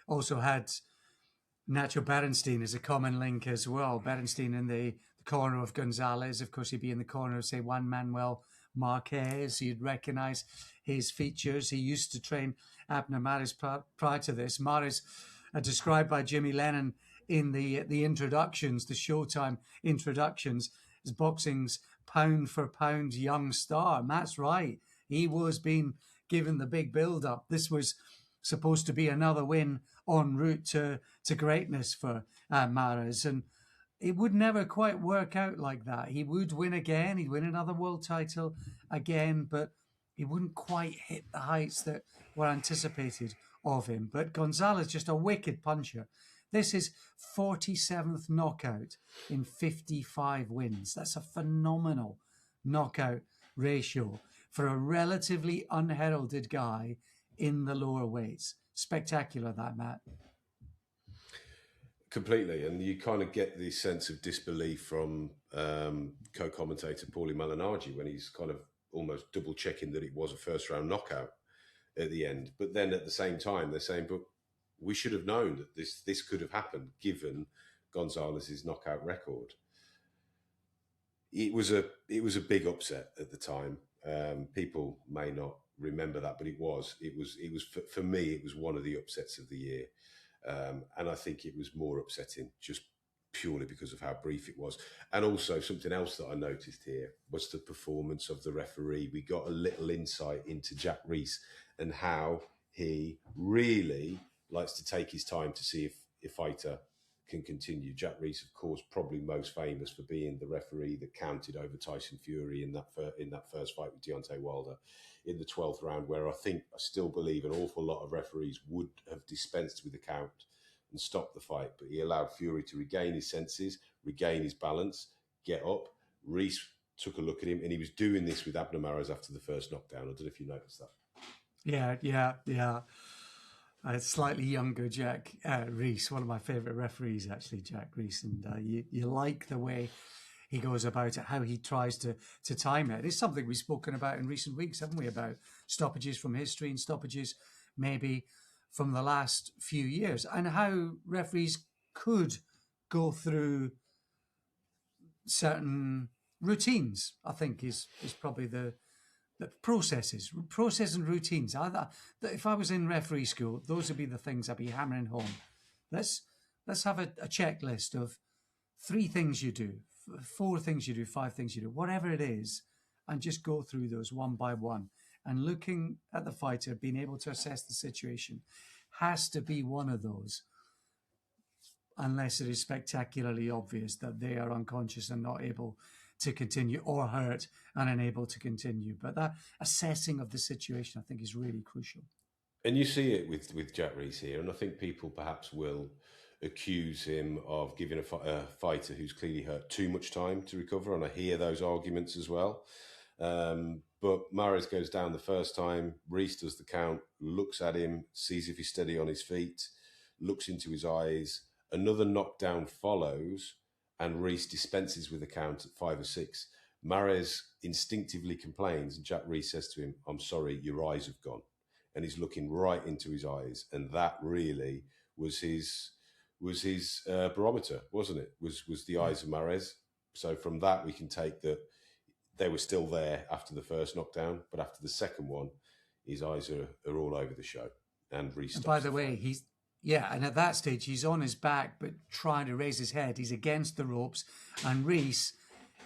also had Nacho Berenstein as a common link as well. Berenstein in the corner of Gonzalez. Of course, he'd be in the corner of, say, Juan Manuel Marquez. You'd recognize his features. He used to train Abner Mares prior to this. Mares, described by Jimmy Lennon in the introductions, the Showtime introductions, as boxing's pound for pound young star. And that's right. He was being given the big build-up. This was supposed to be another win en route to greatness for Mares. And it would never quite work out like that. He would win again. He'd win another world title again, but he wouldn't quite hit the heights that were anticipated of him. But Gonzalez, just a wicked puncher. This is 47th knockout in 55 wins. That's a phenomenal knockout ratio for a relatively unheralded guy in the lower weights. Spectacular, that, Matt. Completely. And you kind of get the sense of disbelief from co-commentator Paulie Malignaggi when he's kind of almost double-checking that it was a first-round knockout at the end. But then at the same time, they're saying, but we should have known that this could have happened given Gonzalez's knockout record. It was a big upset at the time. People may not remember that, but it was for me, it was one of the upsets of the year. And I think it was more upsetting just purely because of how brief it was. And also something else that I noticed here was the performance of the referee. We got a little insight into Jack Reese and how he really likes to take his time to see if a fighter can continue. Jack Reese, of course, probably most famous for being the referee that counted over Tyson Fury in that first fight with Deontay Wilder in the 12th round, where I still believe an awful lot of referees would have dispensed with the count and stopped the fight. But he allowed Fury to regain his senses, regain his balance, get up. Reese took a look at him, and he was doing this with Abner Mares after the first knockdown. I don't know if you noticed that. Yeah. Slightly younger Jack Reese, one of my favourite referees, actually, Jack Reese. And you like the way he goes about it, how he tries to time it. It's something we've spoken about in recent weeks, haven't we, about stoppages from history and stoppages maybe from the last few years, and how referees could go through certain routines, I think is probably the process and routines. If I was in referee school, those would be the things I'd be hammering home. Let's have a checklist of 3 things you do, 4 things you do, 5 things you do, whatever it is, and just go through those one by one. And looking at the fighter, being able to assess the situation, has to be one of those, unless it is spectacularly obvious that they are unconscious and not able to continue, or hurt and unable to continue. But that assessing of the situation, I think, is really crucial. And you see it with Jack Reese here, and I think people perhaps will accuse him of giving a fighter who's clearly hurt too much time to recover, and I hear those arguments as well. But But Mares goes down the first time. Reese does the count, looks at him, sees if he's steady on his feet, looks into his eyes. Another knockdown follows, and Reese dispenses with the count at 5 or 6. Mares instinctively complains, and Jack Reese says to him, "I'm sorry, your eyes have gone." And he's looking right into his eyes, and that really was his barometer, wasn't it? Was the eyes of Mares. So from that, we can take that they were still there after the first knockdown, but after the second one, his eyes are all over the show. And Reese. And by the way, and at that stage, he's on his back, but trying to raise his head. He's against the ropes, and Reese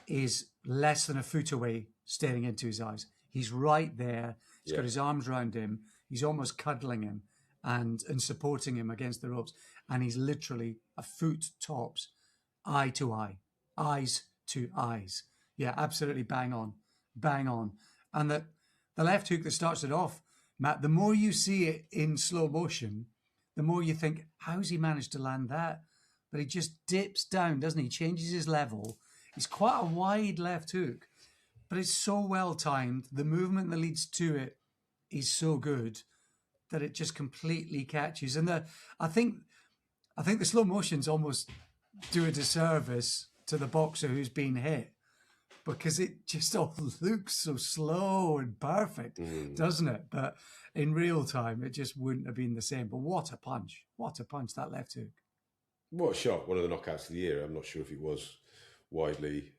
is less than a foot away, staring into his eyes. He's right there. He's got his arms around him. He's almost cuddling him and supporting him against the ropes. And he's literally a foot tops, eye to eye, eyes to eyes. Yeah, absolutely bang on. And the left hook that starts it off, Matt, the more you see it in slow motion, the more you think, how's he managed to land that? But he just dips down, doesn't he? He changes his level. It's quite a wide left hook, but it's so well timed. The movement that leads to it is so good that it just completely catches. And I think the slow motions almost do a disservice to the boxer who's been hit, because it just all looks so slow and perfect, doesn't it? But in real time, it just wouldn't have been the same. But what a punch, that left hook. What a shot, one of the knockouts of the year. I'm not sure if it was widely...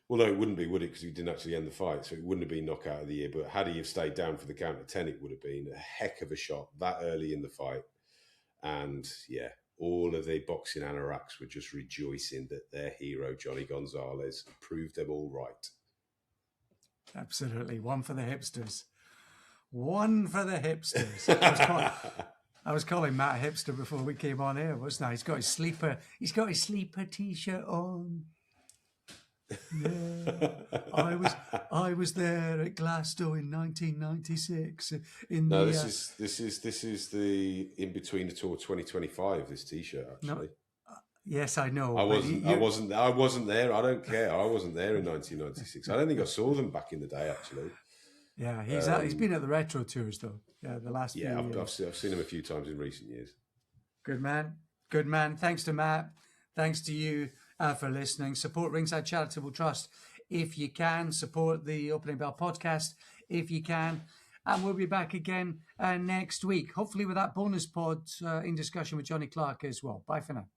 Well, no, it wouldn't be, would it? Because he didn't actually end the fight, so it wouldn't have been knockout of the year. But had he have stayed down for the count of 10, it would have been a heck of a shot that early in the fight. And, yeah, all of the boxing anoraks were just rejoicing that their hero, Jhonny Gonzalez, proved them all right. Absolutely. One for the hipsters. I was calling Matt a hipster before we came on here, wasn't I? He's got his sleeper T-shirt on. Yeah, I was there at Glasgow in 1996. This is the in between the tour 2025. This T-shirt actually. No, yes, I know. I wasn't there. I don't care. I wasn't there in 1996. I don't think I saw them back in the day actually. Yeah, he's been at the retro tours though. Yeah, the last. Yeah, I've seen him a few times in recent years. Good man. Thanks to Matt. Thanks to you. For listening. Support Ringside Charitable Trust if you can. Support the Opening Bell podcast if you can. And we'll be back again next week, hopefully with that bonus pod in discussion with Johnny Clark as well. Bye for now.